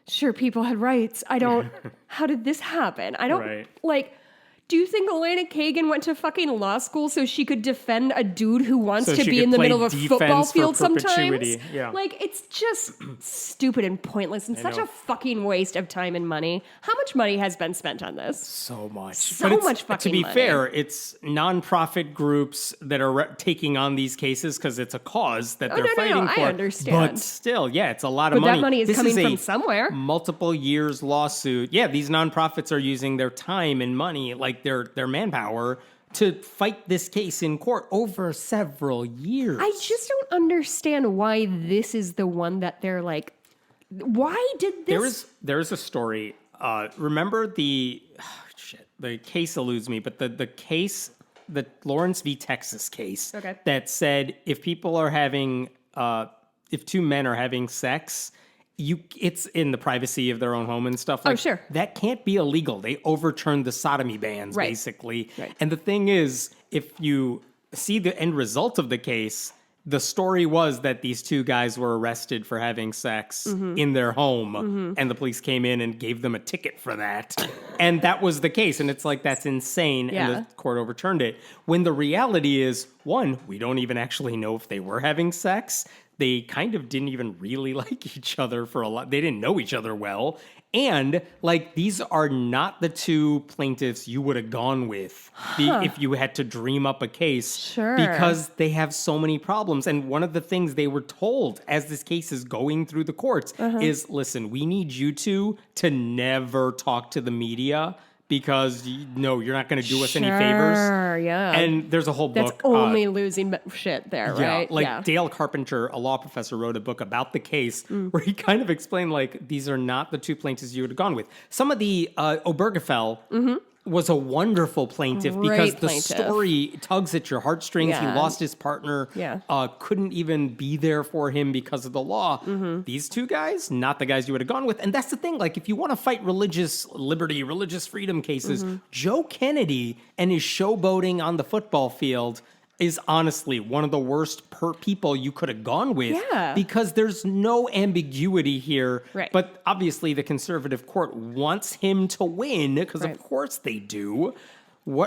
[SPEAKER 2] sure people had rights. How did this happen? I don't do you think Elena Kagan went to fucking law school so she could defend a dude who wants to be in the middle of a football field sometimes?
[SPEAKER 1] Yeah.
[SPEAKER 2] Like, it's just stupid and pointless and such a fucking waste of time and money. How much money has been spent on this?
[SPEAKER 1] So much.
[SPEAKER 2] So much fucking money.
[SPEAKER 1] To be fair, it's nonprofit groups that are taking on these cases because it's a cause that they're fighting for.
[SPEAKER 2] I understand.
[SPEAKER 1] But still, it's a lot of
[SPEAKER 2] money. But that money is
[SPEAKER 1] this
[SPEAKER 2] coming
[SPEAKER 1] is
[SPEAKER 2] from somewhere.
[SPEAKER 1] Multiple years lawsuit. Yeah, these nonprofits are using their time and money, like their manpower, to fight this case in court over several years.
[SPEAKER 2] I just don't understand why this is the one that they're like, why did this?
[SPEAKER 1] There is a story. Remember the case eludes me, but the case, the Lawrence v. Texas case, that said if people are having, if two men are having sex, it's in the privacy of their own home and stuff. Like,
[SPEAKER 2] sure.
[SPEAKER 1] That can't be illegal. They overturned the sodomy bans, basically. Right. And the thing is, if you see the end result of the case, the story was that these two guys were arrested for having sex in their home, and the police came in and gave them a ticket for that. And that was the case. And it's like, that's insane. Yeah. And the court overturned it. When the reality is, one, we don't even actually know if they were having sex. They kind of didn't even really like each other for a lot. They didn't know each other well. And like, these are not the two plaintiffs you would have gone with if you had to dream up a case.
[SPEAKER 2] Sure.
[SPEAKER 1] Because they have so many problems. And one of the things they were told as this case is going through the courts is, listen, we need you two to never talk to the media because you're not going to do us any favors.
[SPEAKER 2] Yeah.
[SPEAKER 1] And there's a whole book.
[SPEAKER 2] That's only losing shit there, right?
[SPEAKER 1] Dale Carpenter, a law professor, wrote a book about the case where he kind of explained, like, these are not the two plaintiffs you would have gone with. Some of the Obergefell was a wonderful plaintiff because
[SPEAKER 2] Great
[SPEAKER 1] the
[SPEAKER 2] plaintiff.
[SPEAKER 1] story tugs at your heartstrings.
[SPEAKER 2] Yeah.
[SPEAKER 1] He lost his partner,
[SPEAKER 2] Yeah.
[SPEAKER 1] couldn't even be there for him because of the law. These two guys, not the guys you would have gone with. And that's the thing. Like, if you want to fight religious liberty, religious freedom cases, Joe Kennedy and his showboating on the football field is honestly one of the worst people you could have gone with.
[SPEAKER 2] Yeah.
[SPEAKER 1] Because there's no ambiguity here.
[SPEAKER 2] Right.
[SPEAKER 1] But obviously the conservative court wants him to win because of course they do.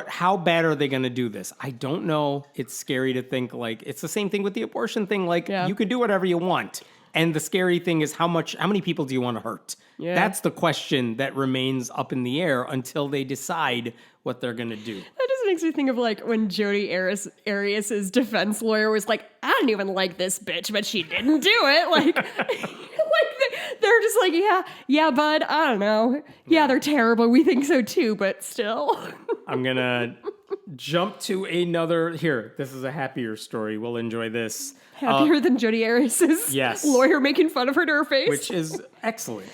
[SPEAKER 1] How bad are they going to do this? I don't know. It's scary to think, like, it's the same thing with the abortion thing. Like, you can do whatever you want. And the scary thing is how many people do you want to hurt? Yeah. That's the question that remains up in the air until they decide what they're going to do.
[SPEAKER 2] That just makes me think of like when Jodi Arias's defense lawyer was like, I don't even like this bitch, but she didn't do it. Like, they're just like, yeah, bud, I don't know. Yeah, they're terrible. We think so too, but still.
[SPEAKER 1] I'm going to jump to another. Here, this is a happier story. We'll enjoy this.
[SPEAKER 2] Happier than Jodi Arias's lawyer making fun of her to her face.
[SPEAKER 1] Which is excellent.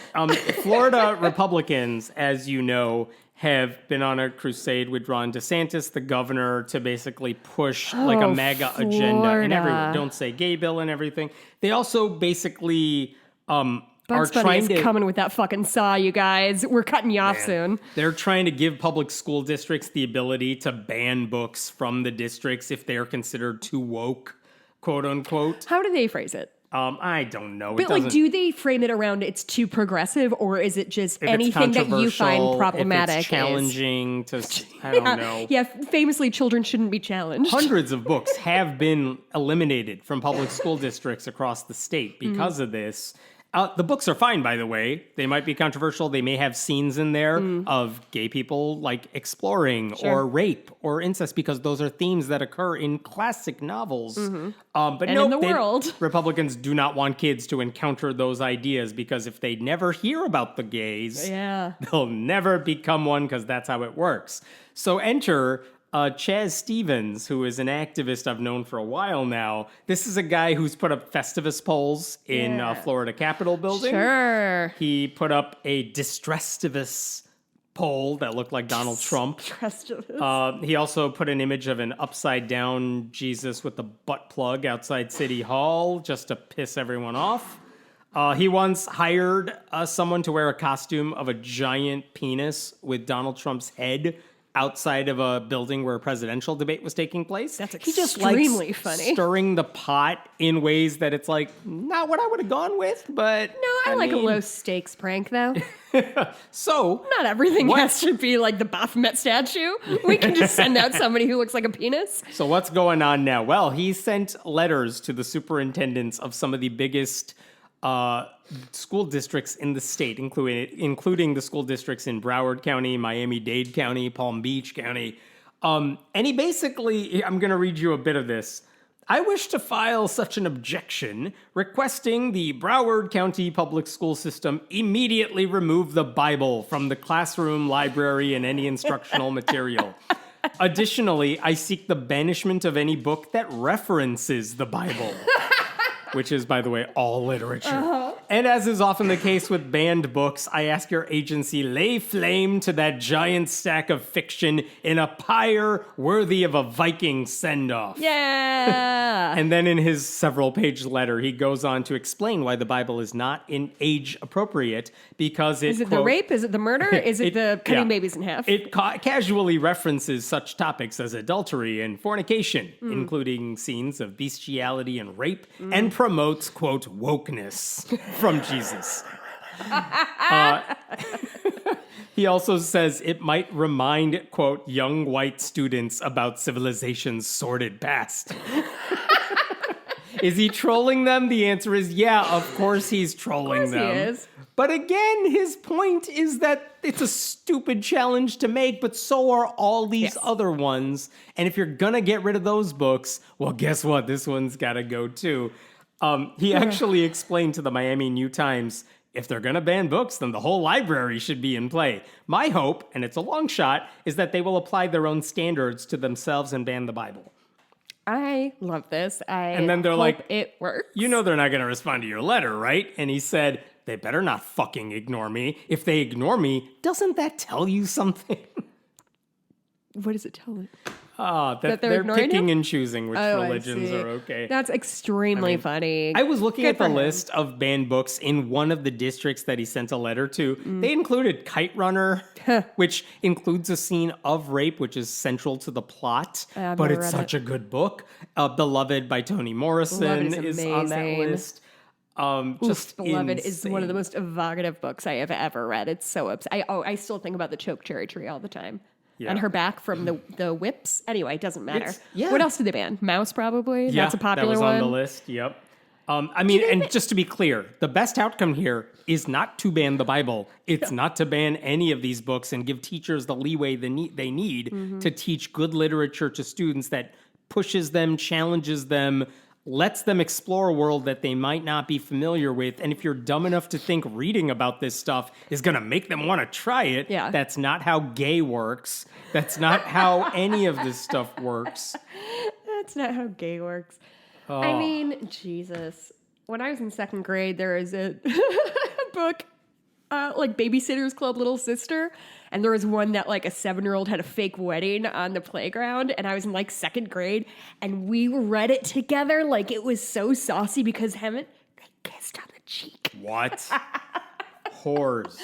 [SPEAKER 1] Florida Republicans, as you know, have been on a crusade with Ron DeSantis, the governor, to basically push like a MAGA agenda and everyone. Don't say gay bill and everything. They also basically are trying to
[SPEAKER 2] coming with that fucking saw, you guys. We're cutting you off soon.
[SPEAKER 1] They're trying to give public school districts the ability to ban books from the districts if they are considered too woke, quote unquote.
[SPEAKER 2] How do they phrase it?
[SPEAKER 1] I don't know.
[SPEAKER 2] But like, do they frame it around it's too progressive, or is it just anything that you find problematic?
[SPEAKER 1] If it's challenging I don't know.
[SPEAKER 2] Yeah, famously, children shouldn't be challenged.
[SPEAKER 1] Hundreds of books have been eliminated from public school districts across the state because of this. The books are fine, by the way. They might be controversial. They may have scenes in there of gay people like exploring or rape or incest because those are themes that occur in classic novels. But
[SPEAKER 2] in the world.
[SPEAKER 1] Republicans do not want kids to encounter those ideas because if they never hear about the gays, they'll never become one because that's how it works. So enter Chaz Stevens, who is an activist I've known for a while now. This is a guy who's put up Festivus polls in Florida Capitol building.
[SPEAKER 2] Sure.
[SPEAKER 1] He put up a Distrestivus poll that looked like Donald Trump. He also put an image of an upside down Jesus with a butt plug outside City Hall just to piss everyone off. He once hired someone to wear a costume of a giant penis with Donald Trump's head outside of a building where a presidential debate was taking place.
[SPEAKER 2] That's extremely funny.
[SPEAKER 1] Stirring the pot in ways that it's like, not what I would have gone with, but...
[SPEAKER 2] No, I like a low stakes prank, though.
[SPEAKER 1] So...
[SPEAKER 2] Not everything has to be like the Baphomet statue. We can just send out somebody who looks like a penis.
[SPEAKER 1] So what's going on now? Well, he sent letters to the superintendents of some of the biggest... school districts in the state, including the school districts in Broward County, Miami-Dade County, Palm Beach County. And he basically, I'm going to read you a bit of this. I wish to file such an objection requesting the Broward County Public School System immediately remove the Bible from the classroom, library, and any instructional material. Additionally, I seek the banishment of any book that references the Bible. Which is, by the way, all literature. And as is often the case with banned books, I ask your agency lay flame to that giant stack of fiction in a pyre worthy of a Viking send-off.
[SPEAKER 2] Yeah!
[SPEAKER 1] And then in his several-page letter, he goes on to explain why the Bible is not age-appropriate because it,
[SPEAKER 2] Is it the rape? Is it the murder? Is it the cutting babies in half?
[SPEAKER 1] It casually references such topics as adultery and fornication, including scenes of bestiality and rape, and promotes, quote, wokeness from Jesus. He also says it might remind, quote, young white students about civilization's sordid past. Is he trolling them? The answer is yeah, of course he's trolling them.
[SPEAKER 2] He is.
[SPEAKER 1] But again, his point is that it's a stupid challenge to make, but so are all these other ones. And if you're gonna get rid of those books, well, guess what? This one's gotta go too. He actually explained to the Miami New Times, if they're gonna ban books, then the whole library should be in play. My hope, and it's a long shot, is that they will apply their own standards to themselves and ban the Bible.
[SPEAKER 2] I love this.
[SPEAKER 1] And then they're
[SPEAKER 2] hope
[SPEAKER 1] like,
[SPEAKER 2] it works.
[SPEAKER 1] You know they're not going to respond to your letter, right? And he said, they better not fucking ignore me. If they ignore me, doesn't that tell you something?
[SPEAKER 2] what does it tell it?
[SPEAKER 1] That
[SPEAKER 2] they're
[SPEAKER 1] they're
[SPEAKER 2] ignoring
[SPEAKER 1] picking
[SPEAKER 2] him?
[SPEAKER 1] and choosing which
[SPEAKER 2] Oh, I
[SPEAKER 1] religions
[SPEAKER 2] see.
[SPEAKER 1] are okay.
[SPEAKER 2] That's extremely funny.
[SPEAKER 1] I was looking
[SPEAKER 2] Good
[SPEAKER 1] at the
[SPEAKER 2] for him.
[SPEAKER 1] list of banned books in one of the districts that he sent a letter to.
[SPEAKER 2] Mm.
[SPEAKER 1] They included Kite Runner, which includes a scene of rape, which is central to the plot.
[SPEAKER 2] I've
[SPEAKER 1] But
[SPEAKER 2] never
[SPEAKER 1] it's
[SPEAKER 2] read
[SPEAKER 1] such a good book. Beloved by Toni Morrison
[SPEAKER 2] Beloved is
[SPEAKER 1] on that
[SPEAKER 2] amazing.
[SPEAKER 1] list. Just
[SPEAKER 2] Beloved is one of the
[SPEAKER 1] insane.
[SPEAKER 2] most evocative books I have ever read. It's so I still think about the choke cherry tree all the time.
[SPEAKER 1] Yeah.
[SPEAKER 2] And her back from the whips. Anyway, it doesn't matter.
[SPEAKER 1] Yeah.
[SPEAKER 2] What else did they ban? Mouse, probably.
[SPEAKER 1] Yeah,
[SPEAKER 2] That's a popular
[SPEAKER 1] that was
[SPEAKER 2] one.
[SPEAKER 1] on the list. Yep. And just to be clear, the best outcome here is not to ban the Bible. It's not to ban any of these books and give teachers the leeway they need
[SPEAKER 2] Mm-hmm.
[SPEAKER 1] to teach good literature to students that pushes them, challenges them, lets them explore a world that they might not be familiar with. And if you're dumb enough to think reading about this stuff is going to make them want to try it,
[SPEAKER 2] Yeah.
[SPEAKER 1] that's not how gay works. That's not how any of this stuff works.
[SPEAKER 2] That's not how gay works.
[SPEAKER 1] Oh.
[SPEAKER 2] I mean, Jesus. When I was in second grade, there was a book, like Babysitter's Club Little Sister. And there was one that like a 7-year-old had a fake wedding on the playground. And I was in like second grade. And we read it together. Like it was so saucy because they kissed on the cheek.
[SPEAKER 1] What? Whores.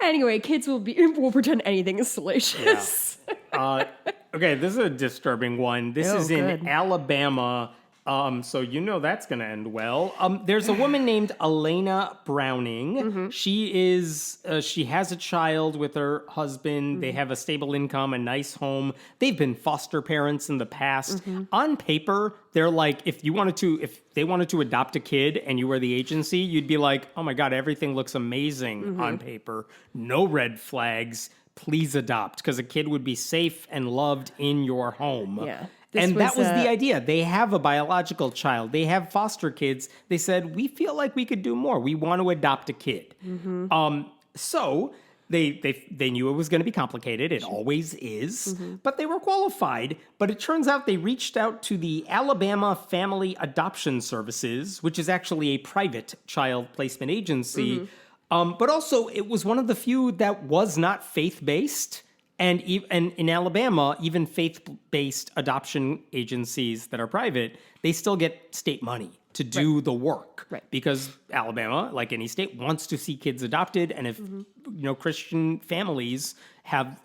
[SPEAKER 2] Anyway, kids will pretend anything is salacious.
[SPEAKER 1] Okay, this is a disturbing one. This
[SPEAKER 2] Oh,
[SPEAKER 1] is in
[SPEAKER 2] good.
[SPEAKER 1] Alabama. So you know that's going to end well. There's a woman named Elena Browning.
[SPEAKER 2] Mm-hmm.
[SPEAKER 1] She has a child with her husband. They have a stable income, a nice home. They've been foster parents in the past. On paper, they're like, if they wanted to adopt a kid and you were the agency, you'd be like, oh my God, everything looks amazing on paper. No red flags. Please adopt, because a kid would be safe and loved in your home.
[SPEAKER 2] Yeah.
[SPEAKER 1] And that was the idea. They have a biological child. They have foster kids. They said, we feel like we could do more. We want to adopt a kid. So they knew it was going to be complicated. It always is. But they were qualified. But it turns out they reached out to the Alabama Family Adoption Services, which is actually a private child placement agency. But also, it was one of the few that was not faith-based. And in Alabama, even faith-based adoption agencies that are private, they still get state money to do the work.
[SPEAKER 2] Right.
[SPEAKER 1] Because Alabama, like any state, wants to see kids adopted. And if Christian families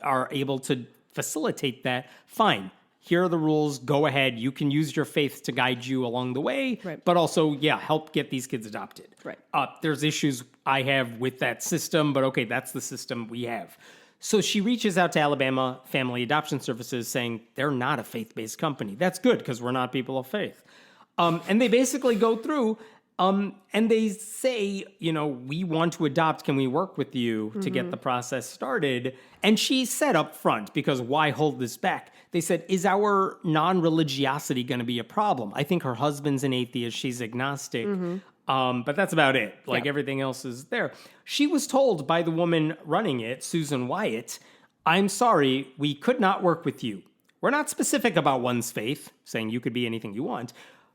[SPEAKER 1] are able to facilitate that, fine. Here are the rules. Go ahead. You can use your faith to guide you along the way.
[SPEAKER 2] Right.
[SPEAKER 1] But also, help get these kids adopted.
[SPEAKER 2] Right.
[SPEAKER 1] There's issues I have with that system, but okay, that's the system we have. So she reaches out to Alabama Family Adoption Services saying they're not a faith-based company. That's good because we're not people of faith. And they basically go through and they say, we want to adopt. Can we work with you to get the process started? And she said up front, because why hold this back? They said, is our non-religiosity going to be a problem? I think her husband's an atheist. She's agnostic. But that's about it. Like everything else is there. She was told by the woman running it, Susan Wyatt, I'm sorry, we could not work with you. We're not specific about one's faith, saying you could be anything you want.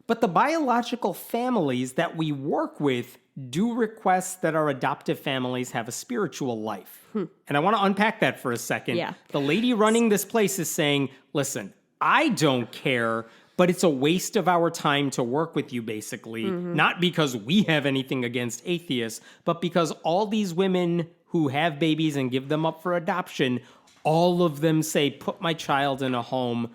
[SPEAKER 1] But the biological families that we work with do request that our adoptive families have a spiritual life. And I want to unpack that for a second.
[SPEAKER 2] Yeah.
[SPEAKER 1] The lady running this place is saying, listen, I don't care, but it's a waste of our time to work with you, basically. Not because we have anything against atheists, but because all these women who have babies and give them up for adoption, all of them say, put my child in a home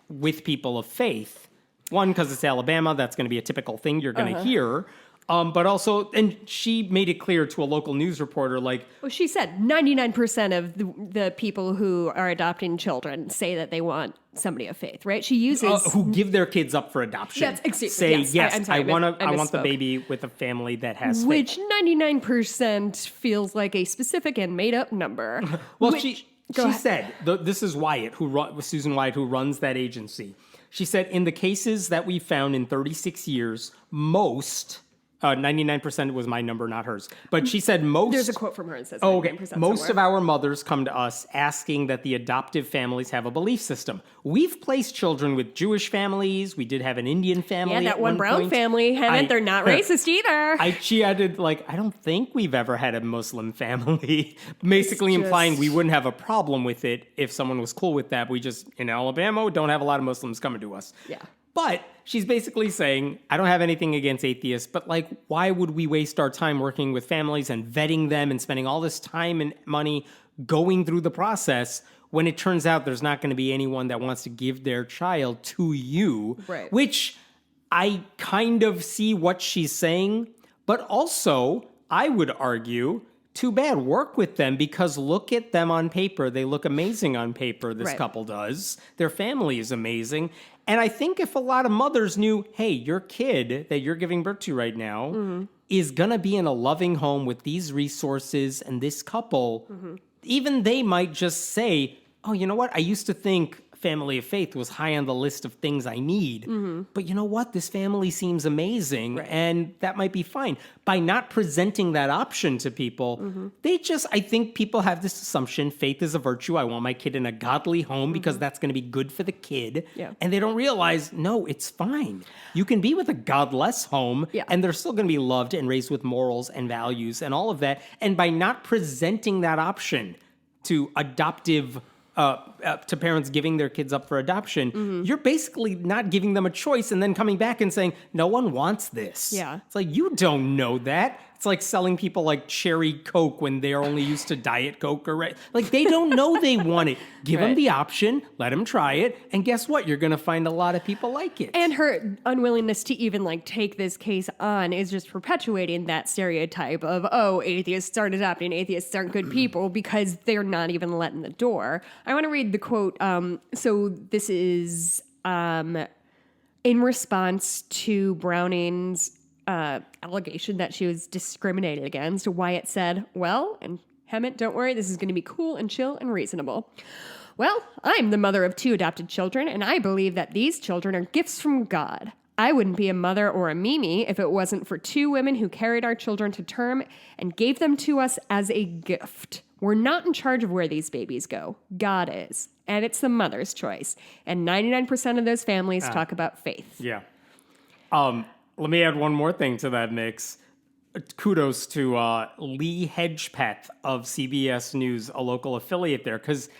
[SPEAKER 1] with people of faith. One, because it's Alabama, that's going to be a typical thing you're going to hear. But also, and she made it clear to a local news reporter, like...
[SPEAKER 2] Well, she said 99% of the people who are adopting children say that they want somebody of faith, right? She uses...
[SPEAKER 1] who give their kids up for adoption.
[SPEAKER 2] Yes, excuse me.
[SPEAKER 1] Say,
[SPEAKER 2] Yes, I'm sorry,
[SPEAKER 1] I want the
[SPEAKER 2] misspoke.
[SPEAKER 1] baby with a family that has faith.
[SPEAKER 2] Which 99% feels like a specific and made-up number.
[SPEAKER 1] Well,
[SPEAKER 2] Which-
[SPEAKER 1] she
[SPEAKER 2] Go ahead.
[SPEAKER 1] said, this is Wyatt, Susan Wyatt, who runs that agency. She said, in the cases that we found in 36 years, most 99% was my number, not hers. But she said most...
[SPEAKER 2] There's a quote from her that says 99%
[SPEAKER 1] okay. Most
[SPEAKER 2] somewhere.
[SPEAKER 1] of our mothers come to us asking that the adoptive families have a belief system. We've placed children with Jewish families. We did have an Indian family.
[SPEAKER 2] Yeah, that
[SPEAKER 1] at
[SPEAKER 2] one brown
[SPEAKER 1] point.
[SPEAKER 2] family. They're not racist either.
[SPEAKER 1] She added, I don't think we've ever had a Muslim family. Basically implying we wouldn't have a problem with it if someone was cool with that. We just, in Alabama, don't have a lot of Muslims coming to us.
[SPEAKER 2] Yeah.
[SPEAKER 1] But she's basically saying, I don't have anything against atheists, but why would we waste our time working with families and vetting them and spending all this time and money going through the process when it turns out there's not going to be anyone that wants to give their child to you?
[SPEAKER 2] Right.
[SPEAKER 1] Which I kind of see what she's saying, but also I would argue, too bad, work with them because look at them on paper. They look amazing on paper, this couple does. Their family is amazing. And I think if a lot of mothers knew, hey, your kid that you're giving birth to right now is going to be in a loving home with these resources and this couple, even they might just say, oh, you know what? I used to think family of faith was high on the list of things I need. But you know what? This family seems amazing and that might be fine. By not presenting that option to people, I think people have this assumption faith is a virtue. I want my kid in a godly home because that's going to be good for the kid.
[SPEAKER 2] Yeah.
[SPEAKER 1] And they don't realize, no, it's fine. You can be with a godless home and they're still going to be loved and raised with morals and values and all of that. And by not presenting that option to adoptive to parents giving their kids up for adoption, you're basically not giving them a choice and then coming back and saying, no one wants this.
[SPEAKER 2] Yeah.
[SPEAKER 1] It's you don't know that. It's like selling people cherry Coke when they're only used to Diet Coke or they don't know they want it. Give them the option, let them try it, and guess what? You're going to find a lot of people like it.
[SPEAKER 2] And her unwillingness to even take this case on is just perpetuating that stereotype of, oh, atheists aren't adopting, atheists aren't good people because they're not even let in the door. I want to read the quote. So this is in response to Browning's allegation that she was discriminated against. Wyatt said, well, and Hammett, don't worry, this is going to be cool and chill and reasonable. Well, I'm the mother of 2 adopted children, and I believe that these children are gifts from God. I wouldn't be a mother or a Mimi if it wasn't for 2 women who carried our children to term and gave them to us as a gift. We're not in charge of where these babies go. God is. And it's the mother's choice. And 99% of those families talk about faith.
[SPEAKER 1] Yeah. Let me add one more thing to that mix. Kudos to Lee Hedgepeth of CBS News, a local affiliate there, because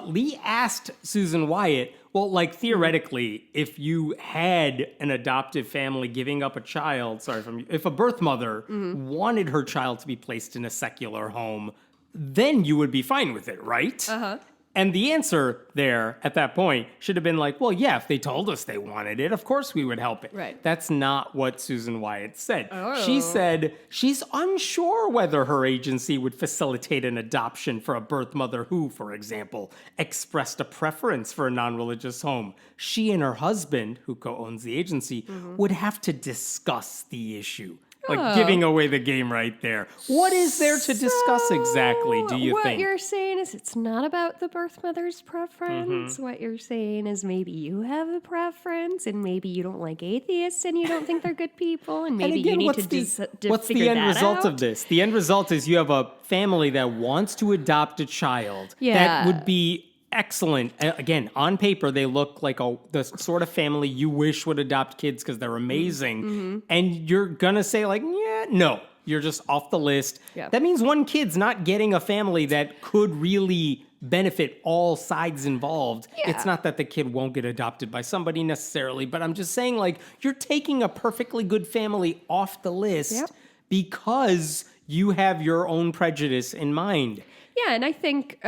[SPEAKER 1] Lee asked Susan Wyatt, well, theoretically, if you had an adoptive family giving up a child, if a birth mother wanted her child to be placed in a secular home, then you would be fine with it, right?
[SPEAKER 2] Uh-huh.
[SPEAKER 1] And the answer there at that point should have been well, yeah, if they told us they wanted it, of course we would help it.
[SPEAKER 2] Right.
[SPEAKER 1] That's not what Susan Wyatt said.
[SPEAKER 2] Oh.
[SPEAKER 1] She said she's unsure whether her agency would facilitate an adoption for a birth mother who, for example, expressed a preference for a non-religious home. She and her husband, who co-owns the agency, would have to discuss the issue. Giving away the game right there. What is there to discuss exactly, do you think?
[SPEAKER 2] What you're saying is it's not about the birth mother's preference. What you're saying is maybe you have a preference and maybe you don't like atheists and you don't think they're good people and maybe you need to
[SPEAKER 1] what's
[SPEAKER 2] figure
[SPEAKER 1] the end
[SPEAKER 2] that
[SPEAKER 1] result
[SPEAKER 2] out.
[SPEAKER 1] of this? The end result is you have a family that wants to adopt a child that would be excellent. Again, on paper, they look like the sort of family you wish would adopt kids because they're amazing. And you're going to say yeah, no, you're just off the list.
[SPEAKER 2] Yeah.
[SPEAKER 1] That means one kid's not getting a family that could really benefit all sides involved.
[SPEAKER 2] Yeah.
[SPEAKER 1] It's not that the kid won't get adopted by somebody necessarily, but I'm just saying you're taking a perfectly good family off the list because you have your own prejudice in mind.
[SPEAKER 2] Yeah, and I think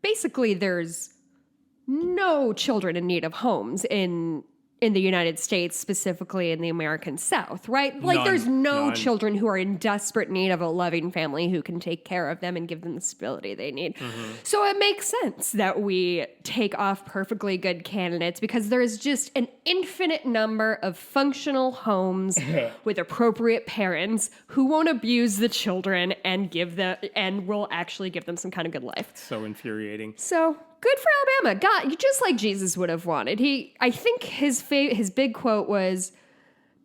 [SPEAKER 2] basically there's no children in need of homes in the United States, specifically in the American South, right? There's no children who are in desperate need of a loving family who can take care of them and give them the stability they need. So it makes sense that we take off perfectly good candidates because there is just an infinite number of functional homes with appropriate parents who won't abuse the children and will actually give them some kind of good life.
[SPEAKER 1] So infuriating.
[SPEAKER 2] So good for Alabama. God, just like Jesus would have wanted. I think his big quote was,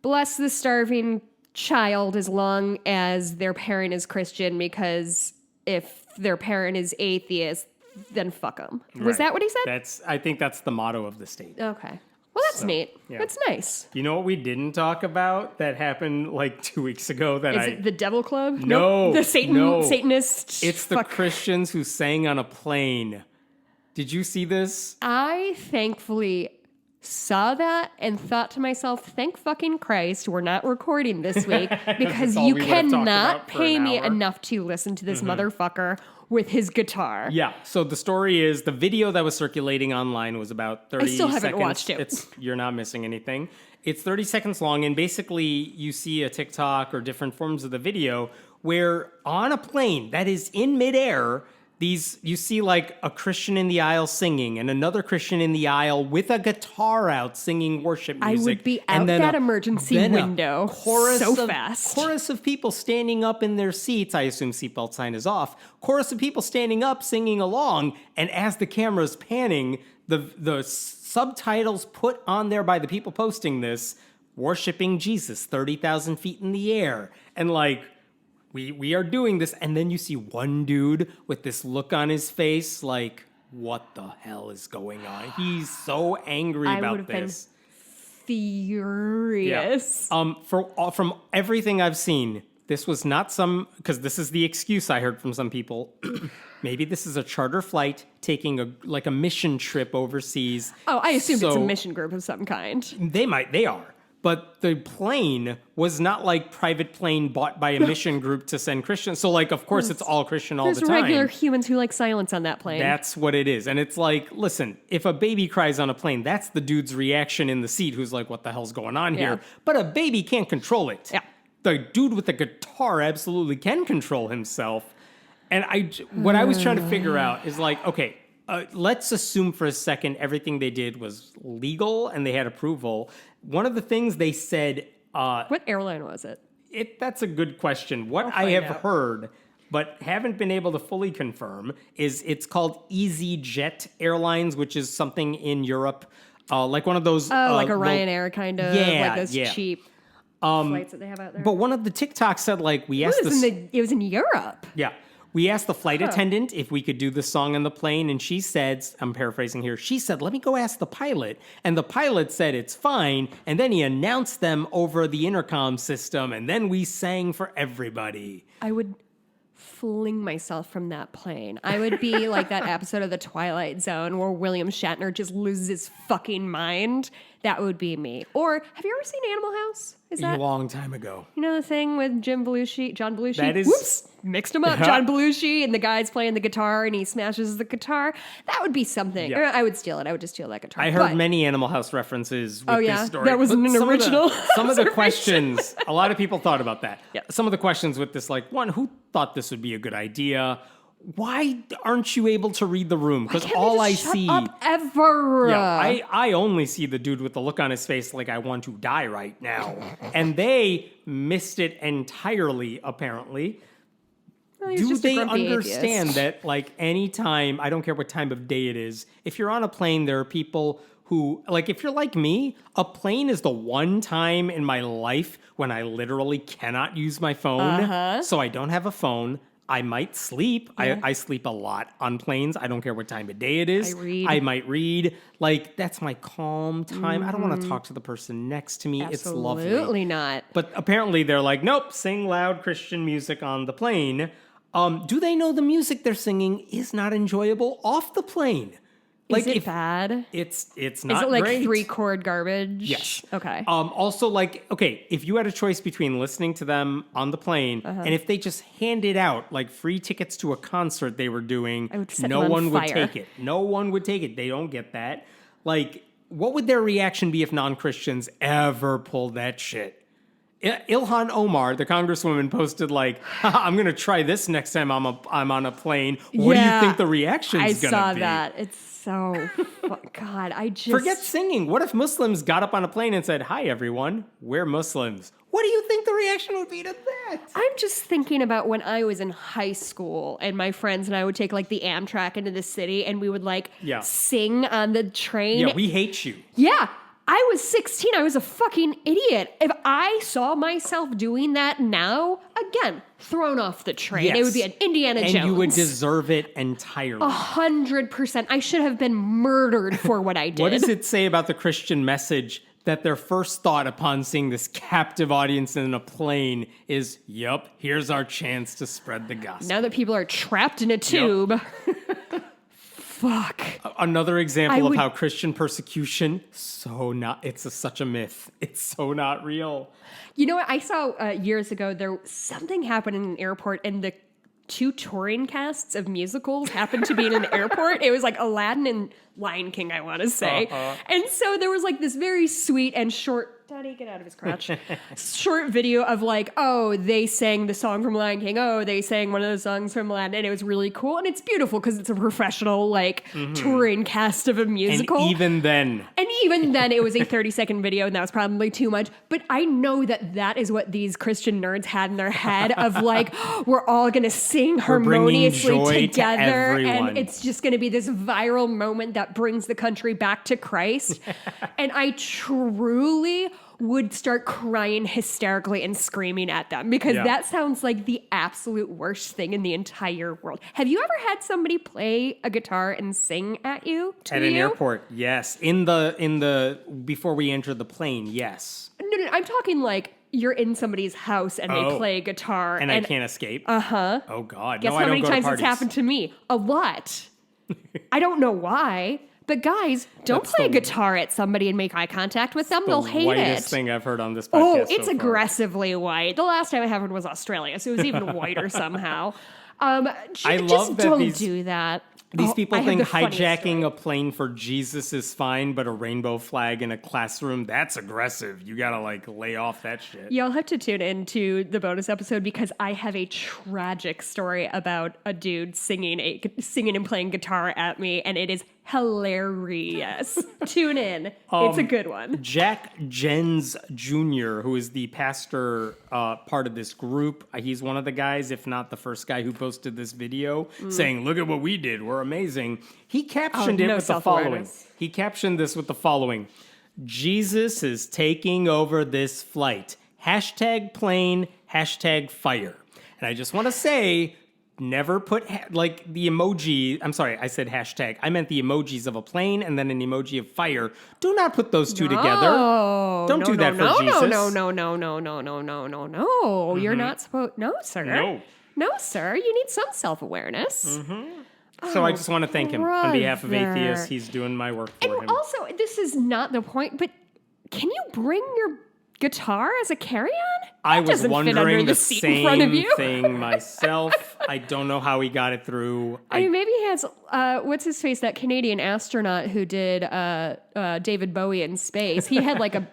[SPEAKER 2] "Bless the starving child as long as their parent is Christian, because if their parent is atheist, then fuck them. Was that what he said?
[SPEAKER 1] I think that's the motto of the state.
[SPEAKER 2] Okay. Well, that's neat.
[SPEAKER 1] yeah.
[SPEAKER 2] That's nice.
[SPEAKER 1] You know what we didn't talk about that happened like 2 weeks ago? That
[SPEAKER 2] Is it the Devil Club?
[SPEAKER 1] No.
[SPEAKER 2] The
[SPEAKER 1] no.
[SPEAKER 2] Satanist?
[SPEAKER 1] It's the Christians who sang on a plane. Did you see this?
[SPEAKER 2] I thankfully saw that and thought to myself, thank fucking Christ we're not recording this week, because
[SPEAKER 1] all
[SPEAKER 2] you
[SPEAKER 1] we would have talked
[SPEAKER 2] cannot
[SPEAKER 1] about for
[SPEAKER 2] pay
[SPEAKER 1] an
[SPEAKER 2] me
[SPEAKER 1] hour.
[SPEAKER 2] enough to listen to this motherfucker with his guitar.
[SPEAKER 1] Yeah. So the story is the video that was circulating online was about 30 seconds.
[SPEAKER 2] I still haven't watched it.
[SPEAKER 1] You're not missing anything. It's 30 seconds long, and basically you see a TikTok or different forms of the video where on a plane that is in midair, you see like a Christian in the aisle singing and another Christian in the aisle with a guitar out singing worship music.
[SPEAKER 2] I would be out
[SPEAKER 1] and then
[SPEAKER 2] that emergency window so fast.
[SPEAKER 1] Chorus of people standing up in their seats. I assume seatbelt sign is off. Chorus of people standing up, singing along. And as the camera's panning, the subtitles put on there by the people posting this, worshiping Jesus, 30,000 feet in the air. And like, we are doing this, and then you see one dude with this look on his face, like, what the hell is going on? He's so angry about this.
[SPEAKER 2] Furious.
[SPEAKER 1] Yeah. From everything I've seen, this was not because this is the excuse I heard from some people. Maybe this is a charter flight taking a mission trip overseas.
[SPEAKER 2] Oh, I assume it's a mission group of some kind.
[SPEAKER 1] They are. But the plane was not like private plane bought by a mission group to send Christians. So like, of course, it's all Christian all the time.
[SPEAKER 2] There's regular humans who like silence on that plane.
[SPEAKER 1] That's what it is. And it's like, listen, if a baby cries on a plane, that's the dude's reaction in the seat who's like, what the hell's going on here? But a baby can't control it.
[SPEAKER 2] Yeah.
[SPEAKER 1] The dude with the guitar absolutely can control himself. And what I was trying to figure out is like, okay, let's assume for a second everything they did was legal and they had approval. One of the things they said...
[SPEAKER 2] what airline was it?
[SPEAKER 1] That's a good question. What I have heard, but haven't been able to fully confirm, is it's called EasyJet Airlines, which is something in Europe, like one of those...
[SPEAKER 2] like a Ryanair kind of, like those cheap flights that they have out there.
[SPEAKER 1] But one of the TikToks said, like, we asked...
[SPEAKER 2] It was in Europe.
[SPEAKER 1] Yeah. We asked the flight attendant if we could do the song on the plane, and she said, I'm paraphrasing here, she said, let me go ask the pilot. And the pilot said it's fine, and then he announced them over the intercom system, and then we sang for everybody.
[SPEAKER 2] I would fling myself from that plane. I would be like that episode of The Twilight Zone where William Shatner just loses his fucking mind. That would be me. Or, have you ever seen Animal House? Is that
[SPEAKER 1] a long time ago?
[SPEAKER 2] You know the thing with John Belushi?
[SPEAKER 1] That is...
[SPEAKER 2] Whoops! Mixed him up. John Belushi, and the guy's playing the guitar, and he smashes the guitar. That would be something.
[SPEAKER 1] Yeah.
[SPEAKER 2] Or I would steal it. I would just steal that guitar.
[SPEAKER 1] I heard many Animal House references with this story.
[SPEAKER 2] That wasn't an original.
[SPEAKER 1] Some of the questions, a lot of people thought about that.
[SPEAKER 2] Yeah.
[SPEAKER 1] Some of the questions with this, like, one, who thought this would be a good idea? Why aren't you able to read the room? Because all I see...
[SPEAKER 2] Shut up ever.
[SPEAKER 1] Yeah, I only see the dude with the look on his face like I want to die right now. And they missed it entirely, apparently.
[SPEAKER 2] Well,
[SPEAKER 1] Do they understand
[SPEAKER 2] atheist.
[SPEAKER 1] that, like, anytime, I don't care what time of day it is, if you're on a plane, there are people who, like, if you're like me, a plane is the one time in my life when I literally cannot use my phone. So I don't have a phone. I might sleep.
[SPEAKER 2] Yeah.
[SPEAKER 1] I sleep a lot on planes. I don't care what time of day it is.
[SPEAKER 2] I read.
[SPEAKER 1] I might read. Like, that's my calm time. I don't want to talk to the person next to me. It's lovely.
[SPEAKER 2] Absolutely not.
[SPEAKER 1] But apparently they're like, nope, sing loud Christian music on the plane. Do they know the music they're singing is not enjoyable off the plane? Like,
[SPEAKER 2] is it bad?
[SPEAKER 1] It's not
[SPEAKER 2] Is it like
[SPEAKER 1] great.
[SPEAKER 2] 3-chord garbage?
[SPEAKER 1] Yes.
[SPEAKER 2] Okay.
[SPEAKER 1] Also, like, okay, if you had a choice between listening to them on the plane and if they just handed out like free tickets to a concert they were doing,
[SPEAKER 2] I would set
[SPEAKER 1] no
[SPEAKER 2] them on
[SPEAKER 1] one would
[SPEAKER 2] fire.
[SPEAKER 1] take it. No one would take it. They don't get that. Like, what would their reaction be if non-Christians ever pulled that shit? Ilhan Omar, the congresswoman, posted like, I'm going to try this next time I'm on a plane. What do you think the reaction's going to be?
[SPEAKER 2] I saw that. It's so... God, I just...
[SPEAKER 1] Forget singing. What if Muslims got up on a plane and said, hi, everyone, we're Muslims? What do you think the reaction would be to that?
[SPEAKER 2] I'm just thinking about when I was in high school and my friends and I would take like the Amtrak into the city and we would like sing on the train.
[SPEAKER 1] Yeah, we hate you.
[SPEAKER 2] Yeah. I was 16. I was a fucking idiot. If I saw myself doing that now, again, thrown off the train.
[SPEAKER 1] Yes.
[SPEAKER 2] It would be an Indiana Jones.
[SPEAKER 1] And you would deserve it entirely.
[SPEAKER 2] 100%. I should have been murdered for what I did.
[SPEAKER 1] What does it say about the Christian message that their first thought upon seeing this captive audience in a plane is, yup, here's our chance to spread the gospel.
[SPEAKER 2] Now that people are trapped in a tube. Fuck.
[SPEAKER 1] Another example of how Christian persecution, it's such a myth. It's so not real.
[SPEAKER 2] You know what? I saw years ago, something happened in an airport and the 2 touring casts of musicals happened to be in an airport. It was like Aladdin and Lion King, I want to say. And so there was like this very sweet and short, Daddy, get out of his crotch, short video of like, oh, they sang the song from Lion King. Oh, they sang one of the songs from Aladdin. And it was really cool. And it's beautiful because it's a professional like touring cast of a musical.
[SPEAKER 1] And even then
[SPEAKER 2] it was a 30-second video and that was probably too much. But I know that is what these Christian nerds had in their head of like, we're all going to sing harmoniously together. And it's just going to be this viral moment that brings the country back to Christ. And I truly would start crying hysterically and screaming at them because that sounds like the absolute worst thing in the entire world. Have you ever had somebody play a guitar and sing at you?
[SPEAKER 1] At an airport, yes. In the before we enter the plane, yes.
[SPEAKER 2] No, I'm talking like you're in somebody's house and they play guitar.
[SPEAKER 1] And I can't escape?
[SPEAKER 2] Uh-huh.
[SPEAKER 1] Oh, God.
[SPEAKER 2] Guess
[SPEAKER 1] no,
[SPEAKER 2] how
[SPEAKER 1] I don't
[SPEAKER 2] many
[SPEAKER 1] go
[SPEAKER 2] times
[SPEAKER 1] to
[SPEAKER 2] it's
[SPEAKER 1] parties.
[SPEAKER 2] happened to me? A lot. I don't know why. But guys, don't play guitar at somebody and make eye contact with them. They'll hate it.
[SPEAKER 1] The whitest thing I've heard on this podcast
[SPEAKER 2] Oh, it's
[SPEAKER 1] so far.
[SPEAKER 2] aggressively white. The last time it happened was Australia, so it was even whiter somehow.
[SPEAKER 1] I love
[SPEAKER 2] just
[SPEAKER 1] that
[SPEAKER 2] don't do that.
[SPEAKER 1] These people
[SPEAKER 2] I have
[SPEAKER 1] think
[SPEAKER 2] the funniest
[SPEAKER 1] hijacking
[SPEAKER 2] story.
[SPEAKER 1] a plane for Jesus is fine, but a rainbow flag in a classroom, that's aggressive. You gotta, like, lay off that shit.
[SPEAKER 2] You'll have to tune into the bonus episode because I have a tragic story about a dude singing and playing guitar at me, and it is hilarious. Tune in. It's a good one.
[SPEAKER 1] Jack Jens Jr., who is the pastor part of this group, he's one of the guys, if not the first guy who posted this video, saying, look at what we did. We're amazing. He captioned it with the following. He captioned this with the following. Jesus is taking over this flight. #plane, #fire. And I just want to say, never put the emoji. I'm sorry, I said hashtag. I meant the emojis of a plane and then an emoji of fire. Do not put those two together. Don't do that for Jesus.
[SPEAKER 2] No. You're not supposed. No, sir. No, sir. You need some self-awareness.
[SPEAKER 1] So I just want to thank him on behalf of Atheist. He's doing my work for him.
[SPEAKER 2] And also, this is not the point, but can you bring your guitar as a carry-on?
[SPEAKER 1] I was wondering the
[SPEAKER 2] seat in front of
[SPEAKER 1] same
[SPEAKER 2] you.
[SPEAKER 1] thing myself. I don't know how he got it through.
[SPEAKER 2] I mean, maybe he has, what's his face, that Canadian astronaut who did David Bowie in space. He had like a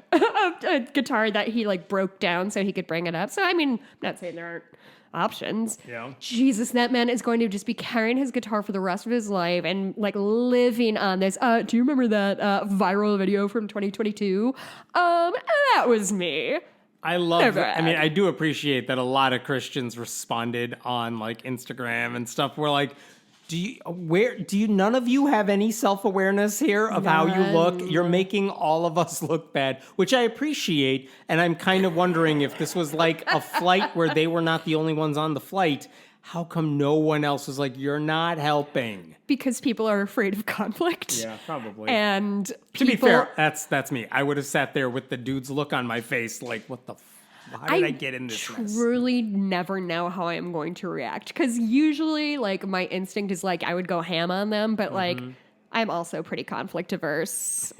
[SPEAKER 2] guitar that he like broke down so he could bring it up. So, I mean, I'm not saying there aren't options.
[SPEAKER 1] Yeah.
[SPEAKER 2] Jesus, that man is going to just be carrying his guitar for the rest of his life and like living on this. Do you remember that viral video from 2022? That was me.
[SPEAKER 1] I love that. I mean, I do appreciate that a lot of Christians responded on like Instagram and stuff. We're like, none of you have any self-awareness here of how you look? You're making all of us look bad, which I appreciate. And I'm kind of wondering if this was like a flight where they were not the only ones on the flight. How come no one else was like, you're not helping?
[SPEAKER 2] Because people are afraid of conflict.
[SPEAKER 1] Yeah, probably.
[SPEAKER 2] And
[SPEAKER 1] to be fair, that's me. I would have sat there with the dude's look on my face like, what the how did I get in this mess?
[SPEAKER 2] I truly never know how I am going to react. Because usually, like, my instinct is, like, I would go ham on them. But, like, I'm also pretty conflict averse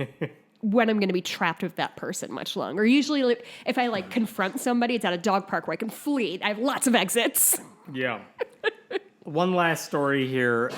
[SPEAKER 2] when I'm going to be trapped with that person much longer. Usually, like, if I, like, confront somebody, it's at a dog park where I can flee. I have lots of exits.
[SPEAKER 1] Yeah. One last story here.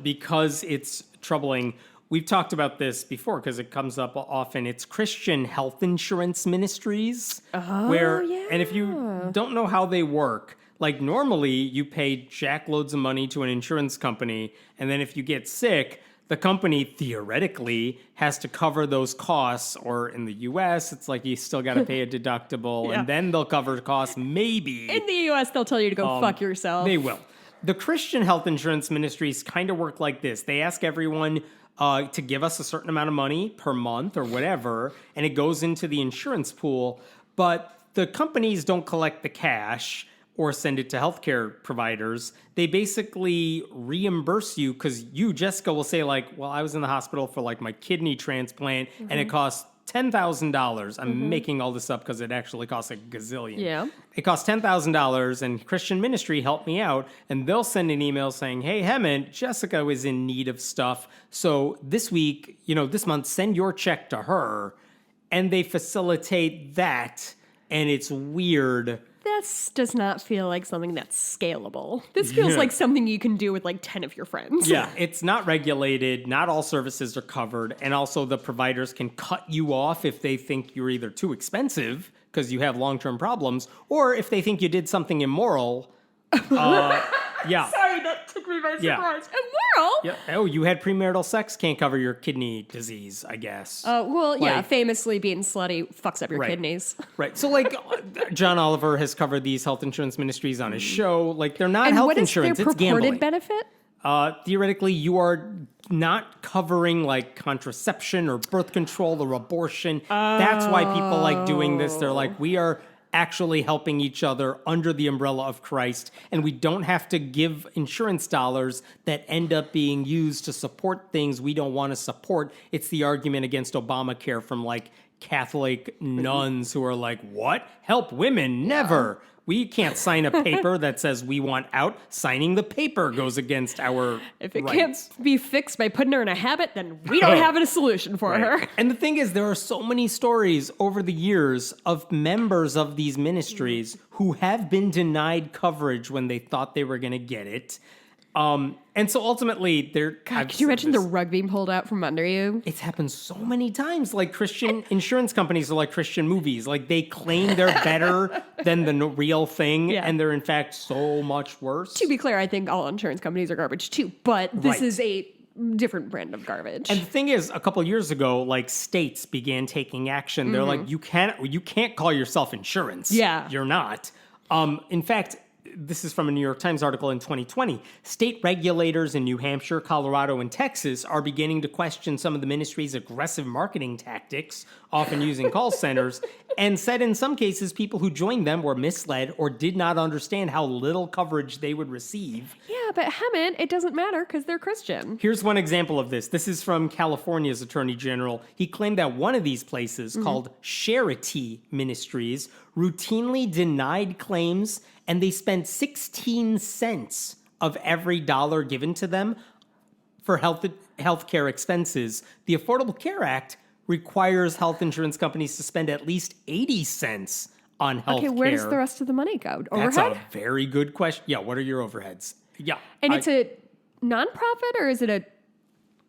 [SPEAKER 1] Because it's troubling, we've talked about this before because it comes up often. It's Christian health insurance ministries. And if you don't know how they work, like normally you pay jackloads of money to an insurance company, and then if you get sick, the company theoretically has to cover those costs, or in the US, it's like you still got to pay a deductible, and then they'll cover costs maybe.
[SPEAKER 2] In the US, they'll tell you to go fuck yourself.
[SPEAKER 1] They will. The Christian health insurance ministries kind of work like this. They ask everyone, to give us a certain amount of money per month or whatever, and it goes into the insurance pool. But the companies don't collect the cash or send it to healthcare providers. They basically reimburse you because you, Jessica, will say like, well, I was in the hospital for like my kidney transplant and it cost $10,000. I'm making all this up because it actually costs a gazillion.
[SPEAKER 2] Yeah.
[SPEAKER 1] It costs $10,000 and Christian Ministry helped me out. And they'll send an email saying, hey, Hemant, Jessica was in need of stuff. So this week, this month, send your check to her. And they facilitate that. And it's weird.
[SPEAKER 2] This does not feel like something that's scalable. This feels like something you can do with like 10 of your friends.
[SPEAKER 1] Yeah, it's not regulated. Not all services are covered. And also the providers can cut you off if they think you're either too expensive because you have long-term problems, or if they think you did something immoral. Yeah.
[SPEAKER 2] Sorry, that took me by surprise.
[SPEAKER 1] Yeah.
[SPEAKER 2] Immoral?
[SPEAKER 1] Yeah. Oh, you had premarital sex? Can't cover your kidney disease, I guess.
[SPEAKER 2] Well, yeah,
[SPEAKER 1] Like-
[SPEAKER 2] famously being slutty fucks up your
[SPEAKER 1] Right.
[SPEAKER 2] kidneys.
[SPEAKER 1] Right. So, like, John Oliver has covered these health insurance ministries on his show. Like, they're not
[SPEAKER 2] And
[SPEAKER 1] health
[SPEAKER 2] what is
[SPEAKER 1] insurance,
[SPEAKER 2] their
[SPEAKER 1] it's
[SPEAKER 2] purported
[SPEAKER 1] gambling.
[SPEAKER 2] benefit?
[SPEAKER 1] Theoretically, you are not covering, like, contraception or birth control or abortion. That's why people like doing this. They're like, we are actually helping each other under the umbrella of Christ, and we don't have to give insurance dollars that end up being used to support things we don't want to support. It's the argument against Obamacare from like Catholic nuns who are like, what? Help women? Never. We can't sign a paper that says we want out. Signing the paper goes against our
[SPEAKER 2] If it
[SPEAKER 1] rights.
[SPEAKER 2] can't be fixed by putting her in a habit, then we don't have a solution for her.
[SPEAKER 1] And the thing is, there are so many stories over the years of members of these ministries who have been denied coverage when they thought they were going to get it. And so ultimately,
[SPEAKER 2] Could you imagine the rug being pulled out from under you?
[SPEAKER 1] It's happened so many times. Like Christian insurance companies are like Christian movies. Like they claim they're better than the real thing,
[SPEAKER 2] Yeah.
[SPEAKER 1] and they're in fact so much worse.
[SPEAKER 2] To be clear, I think all insurance companies are garbage too, but this
[SPEAKER 1] Right.
[SPEAKER 2] is a different brand of garbage.
[SPEAKER 1] And the thing is, a couple of years ago, like states began taking action. They're like, you can't call yourself insurance.
[SPEAKER 2] Yeah.
[SPEAKER 1] You're not. In fact, this is from a New York Times article in 2020. State regulators in New Hampshire, Colorado, and Texas are beginning to question some of the ministry's aggressive marketing tactics, often using call centers, and said in some cases people who joined them were misled or did not understand how little coverage they would receive.
[SPEAKER 2] yeah, but Hemant, it doesn't matter because they're Christian.
[SPEAKER 1] Here's one example of this. This is from California's Attorney General. He claimed that one of these places, called Charity Ministries, routinely denied claims, and they spent 16 cents of every dollar given to them for healthcare expenses. The Affordable Care Act requires health insurance companies to spend at least 80 cents on health care.
[SPEAKER 2] Okay, where does the rest of the money go?
[SPEAKER 1] That's
[SPEAKER 2] Overhead?
[SPEAKER 1] a very good question. Yeah, what are your overheads? Yeah.
[SPEAKER 2] And it's a nonprofit or is it a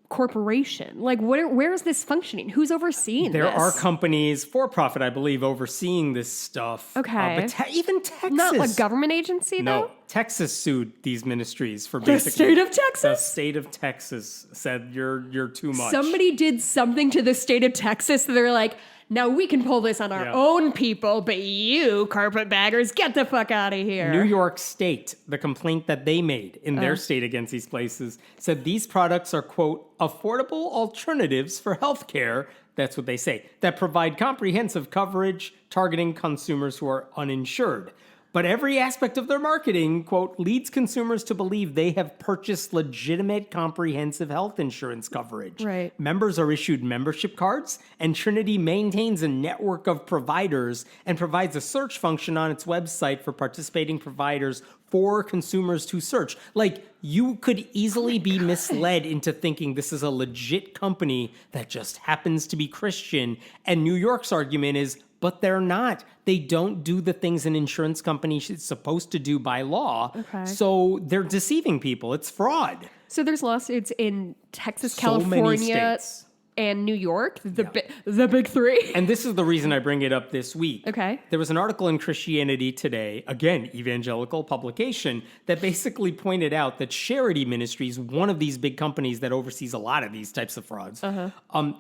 [SPEAKER 2] corporation? Like, where is this functioning? Who's overseeing
[SPEAKER 1] There
[SPEAKER 2] this?
[SPEAKER 1] are companies, for profit, I believe, overseeing this stuff.
[SPEAKER 2] Okay.
[SPEAKER 1] But even Texas.
[SPEAKER 2] Not like government agency,
[SPEAKER 1] No,
[SPEAKER 2] though?
[SPEAKER 1] Texas sued these ministries for
[SPEAKER 2] The
[SPEAKER 1] basically.
[SPEAKER 2] state of
[SPEAKER 1] The
[SPEAKER 2] Texas?
[SPEAKER 1] state of Texas said you're too much.
[SPEAKER 2] Somebody did something to the state of Texas that they're like, now we can pull this on our
[SPEAKER 1] Yeah.
[SPEAKER 2] own people, but you, carpetbaggers, get the fuck out of here.
[SPEAKER 1] New York State, the complaint that they made in their state against these places, said these products are, quote, affordable alternatives for healthcare. That's what they say, that provide comprehensive coverage targeting consumers who are uninsured. But every aspect of their marketing, quote, leads consumers to believe they have purchased legitimate comprehensive health insurance coverage.
[SPEAKER 2] Right.
[SPEAKER 1] Members are issued membership cards, and Trinity maintains a network of providers and provides a search function on its website for participating providers for consumers to search. Like, you could easily be misled into thinking this is a legit company that just happens to be Christian. And New York's argument is, but they're not. They don't do the things an insurance company is supposed to do by law.
[SPEAKER 2] Okay.
[SPEAKER 1] So they're deceiving people. It's fraud.
[SPEAKER 2] So there's lawsuits in Texas,
[SPEAKER 1] So many
[SPEAKER 2] California,
[SPEAKER 1] states.
[SPEAKER 2] and New York, the big three.
[SPEAKER 1] And this is the reason I bring it up this week.
[SPEAKER 2] Okay.
[SPEAKER 1] There was an article in Christianity Today, again, evangelical publication, that basically pointed out that Charity Ministries, one of these big companies that oversees a lot of these types of frauds,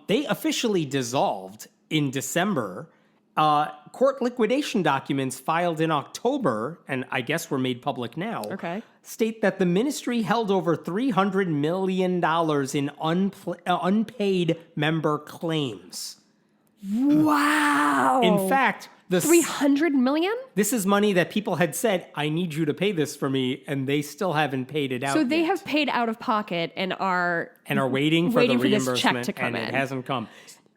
[SPEAKER 1] they officially dissolved in December. Court liquidation documents filed in October, and I guess were made public now, state that the ministry held over $300 million in unpaid member claims.
[SPEAKER 2] Wow.
[SPEAKER 1] In fact, the
[SPEAKER 2] 300 million?
[SPEAKER 1] This is money that people had said, I need you to pay this for me, and they still haven't paid it out.
[SPEAKER 2] So they
[SPEAKER 1] yet.
[SPEAKER 2] have paid out of pocket and are
[SPEAKER 1] waiting for the reimbursement,
[SPEAKER 2] this check to come
[SPEAKER 1] and
[SPEAKER 2] in.
[SPEAKER 1] It hasn't come.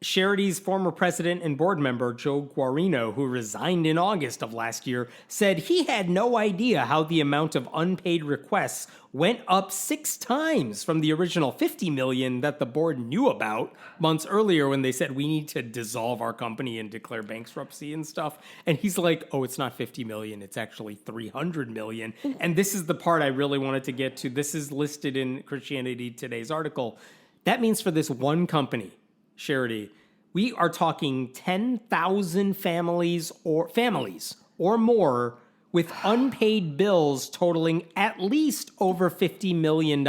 [SPEAKER 1] Charity's former president and board member, Joe Guarino, who resigned in August of last year, said he had no idea how the amount of unpaid requests went up 6 times from the original $50 million that the board knew about months earlier when they said, we need to dissolve our company and declare bankruptcy and stuff. And he's like, oh, it's not $50 million. It's actually $300 million. And this is the part I really wanted to get to. This is listed in Christianity Today's article. That means for this one company, Charity, we are talking 10,000 families or more with unpaid bills totaling at least over $50 million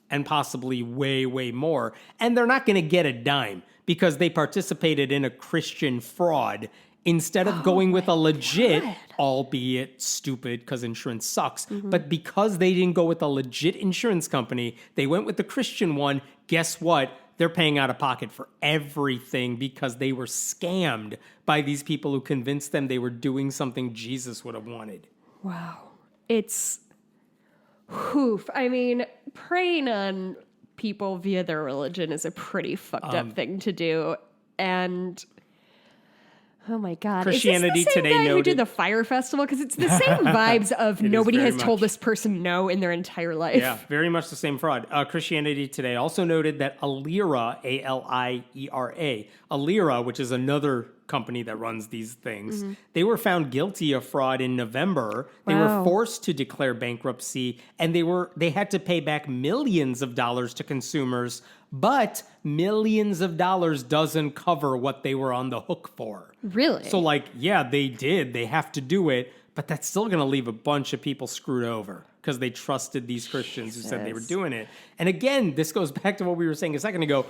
[SPEAKER 1] and possibly way, way more. And they're not going to get a dime because they participated in a Christian fraud instead of going with a legit, albeit stupid because insurance sucks, but because they didn't go with a legit insurance company, they went with the Christian one. Guess what? They're paying out of pocket for everything because they were scammed by these people who convinced them they were doing something Jesus would have wanted.
[SPEAKER 2] Wow. It's I mean, preying on people via their religion is a pretty fucked up thing to do. And oh my God.
[SPEAKER 1] Christianity
[SPEAKER 2] is this the same
[SPEAKER 1] Today
[SPEAKER 2] guy
[SPEAKER 1] noted
[SPEAKER 2] who did the Fire Festival? Because it's the same vibes of nobody has told
[SPEAKER 1] much.
[SPEAKER 2] this person no in their entire life.
[SPEAKER 1] Yeah, very much the same fraud. Christianity Today also noted that Alira, A-L-I-E-R-A, Alira, which is another company that runs these things, they were found guilty of fraud in November. They were forced to declare bankruptcy, and they had to pay back millions of dollars to consumers, but millions of dollars doesn't cover what they were on the hook for.
[SPEAKER 2] Really?
[SPEAKER 1] So they did. They have to do it, but that's still going to leave a bunch of people screwed over because they trusted these Christians who said they were doing it. And again, this goes back to what we were saying a second ago.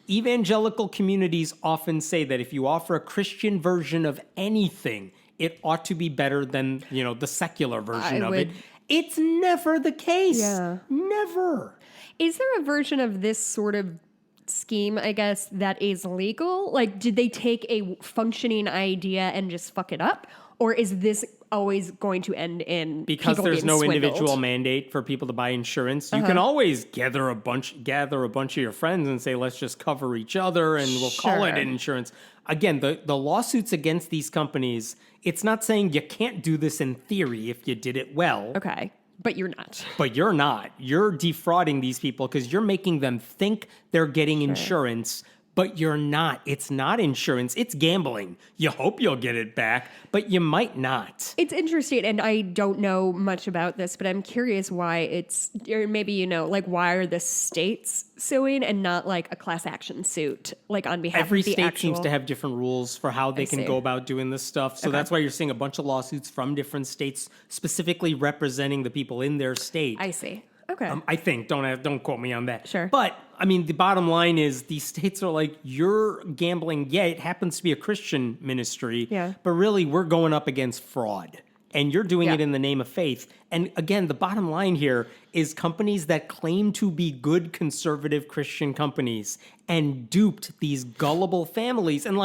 [SPEAKER 1] Evangelical communities often say that if you offer a Christian version of anything, it ought to be better than, the secular version of it. It's never the case.
[SPEAKER 2] Yeah.
[SPEAKER 1] Never.
[SPEAKER 2] Is there a version of this sort of scheme, I guess, that is legal? Like, did they take a functioning idea and just fuck it up? Or is this always going to end in
[SPEAKER 1] because
[SPEAKER 2] people
[SPEAKER 1] there's
[SPEAKER 2] being
[SPEAKER 1] no
[SPEAKER 2] swindled?
[SPEAKER 1] Individual mandate for people to buy insurance? You can always gather a bunch of your friends and say, let's just cover each other and we'll call it insurance. Again, the lawsuits against these companies, it's not saying you can't do this in theory if you did it well.
[SPEAKER 2] Okay. But you're not.
[SPEAKER 1] But you're not. You're defrauding these people because you're making them think they're getting insurance, but you're not. It's not insurance. It's gambling. You hope you'll get it back, but you might not.
[SPEAKER 2] It's interesting, and I don't know much about this, but I'm curious why or maybe why are the states suing and not like a class action suit, like on behalf
[SPEAKER 1] Every
[SPEAKER 2] of the
[SPEAKER 1] state seems to have different rules for how they can go about doing this stuff. So that's why you're seeing a bunch of lawsuits from different states specifically representing the people in their state.
[SPEAKER 2] I see. Okay.
[SPEAKER 1] I think. Don't quote me on that.
[SPEAKER 2] Sure.
[SPEAKER 1] But, the bottom line is these states are like, you're gambling. Yeah, it happens to be a Christian ministry.
[SPEAKER 2] Yeah.
[SPEAKER 1] But really, we're going up against fraud. And you're doing it in the name of faith. And again, the bottom line here is companies that claim to be good conservative Christian companies and duped these gullible families. And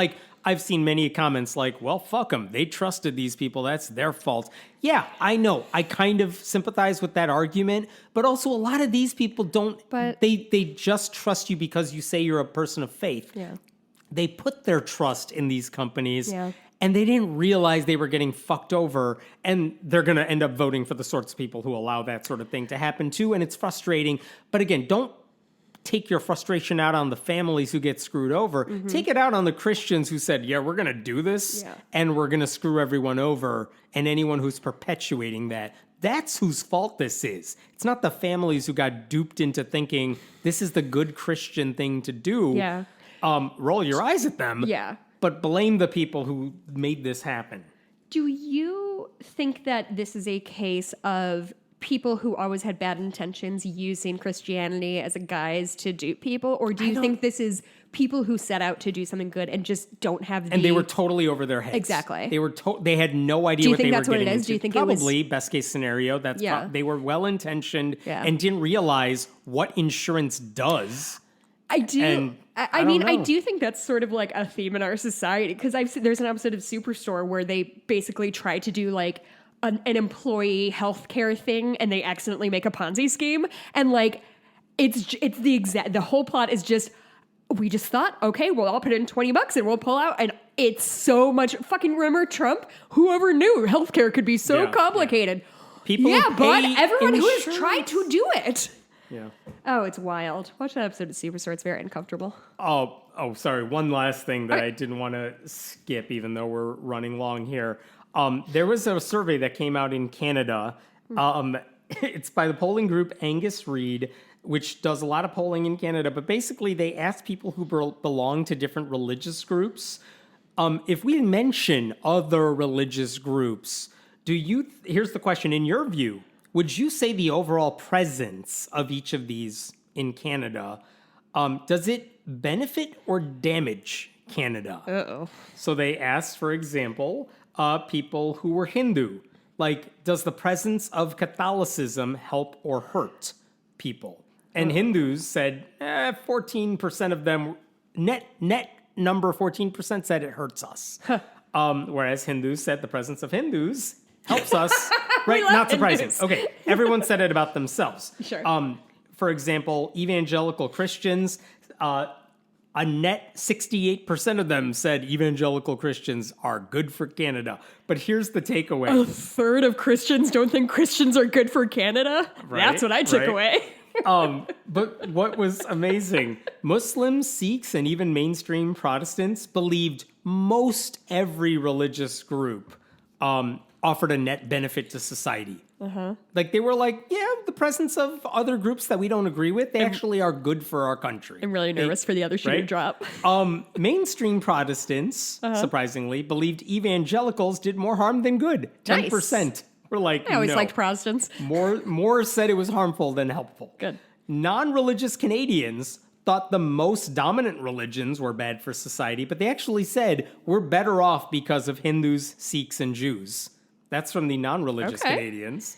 [SPEAKER 1] I've seen many comments like, well, fuck them. They trusted these people. That's their fault. Yeah, I know. I kind of sympathize with that argument. But also a lot of these people don't.
[SPEAKER 2] But
[SPEAKER 1] they just trust you because you say you're a person of faith.
[SPEAKER 2] Yeah.
[SPEAKER 1] They put their trust in these companies.
[SPEAKER 2] Yeah.
[SPEAKER 1] And they didn't realize they were getting fucked over, and they're going to end up voting for the sorts of people who allow that sort of thing to happen too, and it's frustrating. But again, don't take your frustration out on the families who get screwed over. Take it out on the Christians who said, yeah, we're going to do this, and we're going to screw everyone over, and anyone who's perpetuating that. That's whose fault this is. It's not the families who got duped into thinking this is the good Christian thing to do.
[SPEAKER 2] Yeah.
[SPEAKER 1] Roll your eyes at them.
[SPEAKER 2] Yeah.
[SPEAKER 1] But blame the people who made this happen.
[SPEAKER 2] Do you think that this is a case of people who always had bad intentions using Christianity as a guise to dupe people? Or do you think this is people who set out to do something good and just don't have
[SPEAKER 1] And they were totally over their heads.
[SPEAKER 2] Exactly.
[SPEAKER 1] They had no idea
[SPEAKER 2] Do you
[SPEAKER 1] what
[SPEAKER 2] think
[SPEAKER 1] they
[SPEAKER 2] that's
[SPEAKER 1] were
[SPEAKER 2] what it
[SPEAKER 1] getting
[SPEAKER 2] is? Do you
[SPEAKER 1] into.
[SPEAKER 2] think
[SPEAKER 1] Probably, best case scenario. They were well-intentioned and didn't realize what insurance does.
[SPEAKER 2] I do.
[SPEAKER 1] And
[SPEAKER 2] I mean, I do think that's sort of like a theme in our society because there's an episode of Superstore where they basically try to do like an employee healthcare thing and they accidentally make a Ponzi scheme and like it's the whole plot is just we just thought, okay, well, I'll put in $20 and we'll pull out. And it's so much fucking remember Trump? Whoever knew healthcare could be so complicated.
[SPEAKER 1] People
[SPEAKER 2] but everyone who has tried to do it.
[SPEAKER 1] Yeah.
[SPEAKER 2] Oh, it's wild. Watch that episode of Superstore. It's very uncomfortable.
[SPEAKER 1] Oh, sorry. One last thing that I didn't want to skip, even though we're running long here. There was a survey that came out in Canada. It's by the polling group Angus Reid, which does a lot of polling in Canada. But basically, they asked people who belong to different religious groups. If we mention other religious groups, here's the question. In your view, would you say the overall presence of each of these in Canada, does it benefit or damage Canada?
[SPEAKER 2] Uh-oh.
[SPEAKER 1] So they asked, for example, people who were Hindu. Like, does the presence of Catholicism help or hurt people? And Hindus said 14% of them, net number 14% said it hurts us. Whereas Hindus said the presence of Hindus helps us. Right? Not surprising.
[SPEAKER 2] Hindus.
[SPEAKER 1] Okay. Everyone said it about themselves.
[SPEAKER 2] Sure.
[SPEAKER 1] For example, evangelical Christians, a net 68% of them said evangelical Christians are good for Canada. But here's the takeaway.
[SPEAKER 2] A third of Christians don't think Christians are good for Canada?
[SPEAKER 1] Right,
[SPEAKER 2] That's what I took away.
[SPEAKER 1] But what was amazing, Muslims, Sikhs, and even mainstream Protestants believed most every religious group offered a net benefit to society. Like they were like, yeah, the presence of other groups that we don't agree with, they actually are good for our country.
[SPEAKER 2] I'm really nervous for the other shoe to drop.
[SPEAKER 1] Mainstream Protestants, surprisingly, believed evangelicals did more harm than good. 10%.
[SPEAKER 2] Nice.
[SPEAKER 1] We're like,
[SPEAKER 2] I always
[SPEAKER 1] no.
[SPEAKER 2] liked Protestants.
[SPEAKER 1] More said it was harmful than helpful.
[SPEAKER 2] Good.
[SPEAKER 1] Non-religious Canadians thought the most dominant religions were bad for society, but they actually said we're better off because of Hindus, Sikhs, and Jews. That's from the non-religious Canadians.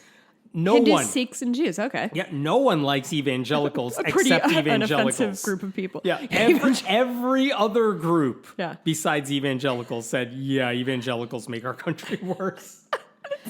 [SPEAKER 2] Hindus, Sikhs, and Jews. Okay.
[SPEAKER 1] Yeah, no one likes evangelicals
[SPEAKER 2] Pretty
[SPEAKER 1] except evangelicals.
[SPEAKER 2] unoffensive group of people.
[SPEAKER 1] Yeah, every other group besides evangelicals said, yeah, evangelicals make our country worse.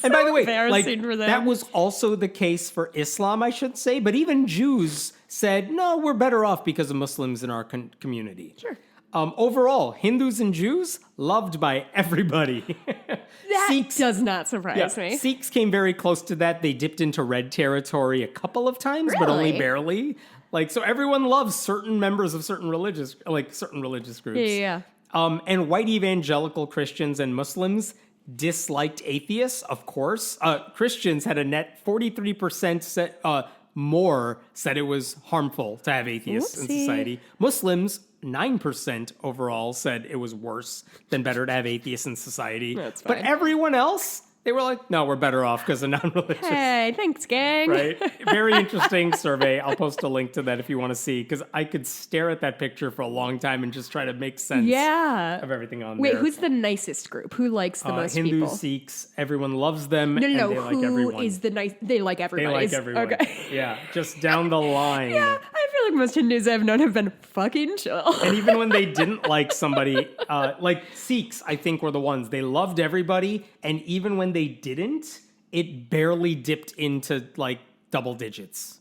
[SPEAKER 1] And by the way, like, that was also the case for Islam, I should say. But even Jews said, no, we're better off because of Muslims in our community.
[SPEAKER 2] Sure.
[SPEAKER 1] Overall, Hindus and Jews loved by everybody.
[SPEAKER 2] That does not surprise me.
[SPEAKER 1] Sikhs came very close to that. They dipped into red territory a couple of times, but only barely. Like, so everyone loves certain members of certain religious groups.
[SPEAKER 2] Yeah.
[SPEAKER 1] And white evangelical Christians and Muslims disliked atheists, of course. Christians had a net 43% more said it was harmful to have atheists in society. Muslims, 9% overall said it was worse than better to have atheists in society.
[SPEAKER 2] That's fine.
[SPEAKER 1] But everyone else, they were like, no, we're better off because of non-religious.
[SPEAKER 2] Hey, thanks, gang.
[SPEAKER 1] Right? Very interesting survey. I'll post a link to that if you want to see, because I could stare at that picture for a long time and just try to make sense of everything on there.
[SPEAKER 2] Wait, who's the nicest group? Who likes the most
[SPEAKER 1] Hindus,
[SPEAKER 2] people?
[SPEAKER 1] Sikhs, everyone loves them.
[SPEAKER 2] No.
[SPEAKER 1] And they like everyone.
[SPEAKER 2] Who is the nice? They like everybody.
[SPEAKER 1] They like everyone.
[SPEAKER 2] Okay.
[SPEAKER 1] Yeah, just down the line.
[SPEAKER 2] Yeah, I feel like most Hindus I've known have been fucking chill.
[SPEAKER 1] And even when they didn't like somebody, like Sikhs, I think were the ones. They loved everybody, and even when they didn't, it barely dipped into like double digits.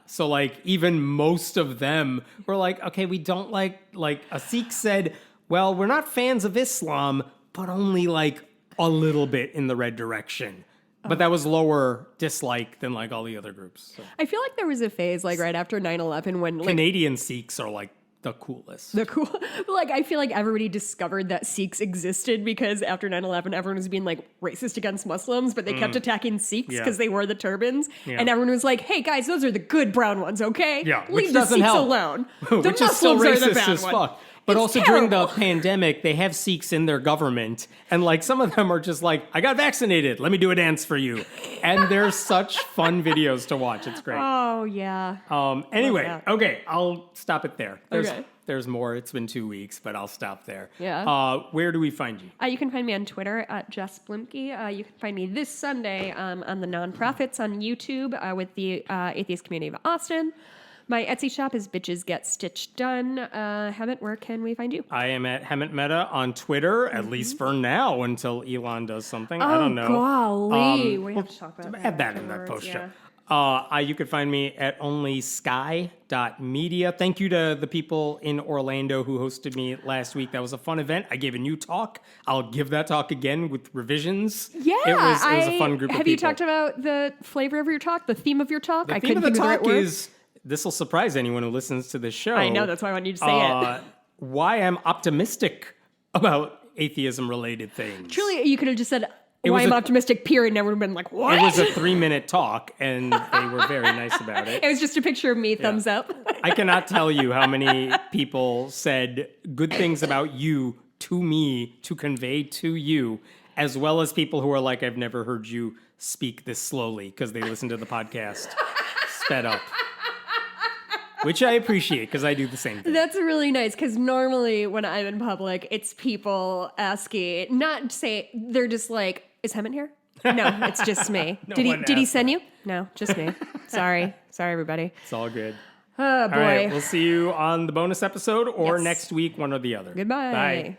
[SPEAKER 1] So like even most of them were like, okay, we don't like a Sikh said, well, we're not fans of Islam, but only like a little bit in the red direction. But that was lower dislike than like all the other groups. So.
[SPEAKER 2] I feel like there was a phase like right after 9/11 when like,
[SPEAKER 1] Canadian Sikhs are like the coolest.
[SPEAKER 2] The cool, like I feel like everybody discovered that Sikhs existed because after 9/11, everyone was being like racist against Muslims, but they kept attacking Sikhs because they wore the turbans, and everyone was like, "Hey guys, those are the good brown ones, okay?
[SPEAKER 1] Yeah,
[SPEAKER 2] leave the Sikhs alone. The
[SPEAKER 1] Which is still
[SPEAKER 2] Muslims are the
[SPEAKER 1] racist
[SPEAKER 2] bad
[SPEAKER 1] as
[SPEAKER 2] ones."
[SPEAKER 1] fuck. But
[SPEAKER 2] It's
[SPEAKER 1] also during the
[SPEAKER 2] terrible.
[SPEAKER 1] pandemic, they have Sikhs in their government. And like some of them are just like, I got vaccinated. Let me do a dance for you. And they're such fun videos to watch. It's great.
[SPEAKER 2] Oh, yeah.
[SPEAKER 1] Anyway,
[SPEAKER 2] that.
[SPEAKER 1] okay, I'll stop it there.
[SPEAKER 2] Okay.
[SPEAKER 1] There's more. It's been 2 weeks, but I'll stop there.
[SPEAKER 2] Yeah.
[SPEAKER 1] Where do we find you?
[SPEAKER 2] You can find me on Twitter at Jess Blimke. You can find me this Sunday on the Nonprofits on YouTube with the Atheist Community of Austin. My Etsy shop is Bitches Get Stitched Done. Hemant, where can we find you?
[SPEAKER 1] I am at Hemant Meta on Twitter, at least for now, until Elon does something. I don't know.
[SPEAKER 2] Golly. We have to talk about that.
[SPEAKER 1] Add that in that
[SPEAKER 2] afterwards,
[SPEAKER 1] post
[SPEAKER 2] yeah.
[SPEAKER 1] show. You can find me at onlysky.media. Thank you to the people in Orlando who hosted me last week. That was a fun event. I gave a new talk. I'll give that talk again with revisions.
[SPEAKER 2] Yeah,
[SPEAKER 1] it was a fun group of people.
[SPEAKER 2] Have you talked about the flavor of your talk, the theme of your talk?
[SPEAKER 1] The theme of the talk is, this will surprise anyone who listens to this show.
[SPEAKER 2] I know, that's why I want you to say it.
[SPEAKER 1] Why I'm optimistic about atheism-related things.
[SPEAKER 2] Truly, you could have just said, why
[SPEAKER 1] was
[SPEAKER 2] I'm
[SPEAKER 1] a-
[SPEAKER 2] optimistic, period, and everyone would have been like, what?
[SPEAKER 1] It was a 3-minute talk, and they were very nice about it.
[SPEAKER 2] It was just a picture of me, thumbs up.
[SPEAKER 1] I cannot tell you how many people said good things about you to me to convey to you, as well as people who are like, I've never heard you speak this slowly because they listen to the podcast sped up. Which I appreciate because I do the same thing.
[SPEAKER 2] That's really nice because normally when I'm in public, it's people asking, not say, they're just like, is Hemant here? No, it's just me. Did he send you? No, just me. Sorry, everybody.
[SPEAKER 1] It's all good.
[SPEAKER 2] Oh, boy.
[SPEAKER 1] All right, we'll see you on the bonus episode or
[SPEAKER 2] Yes.
[SPEAKER 1] next week, one or the other.
[SPEAKER 2] Goodbye.
[SPEAKER 1] Bye.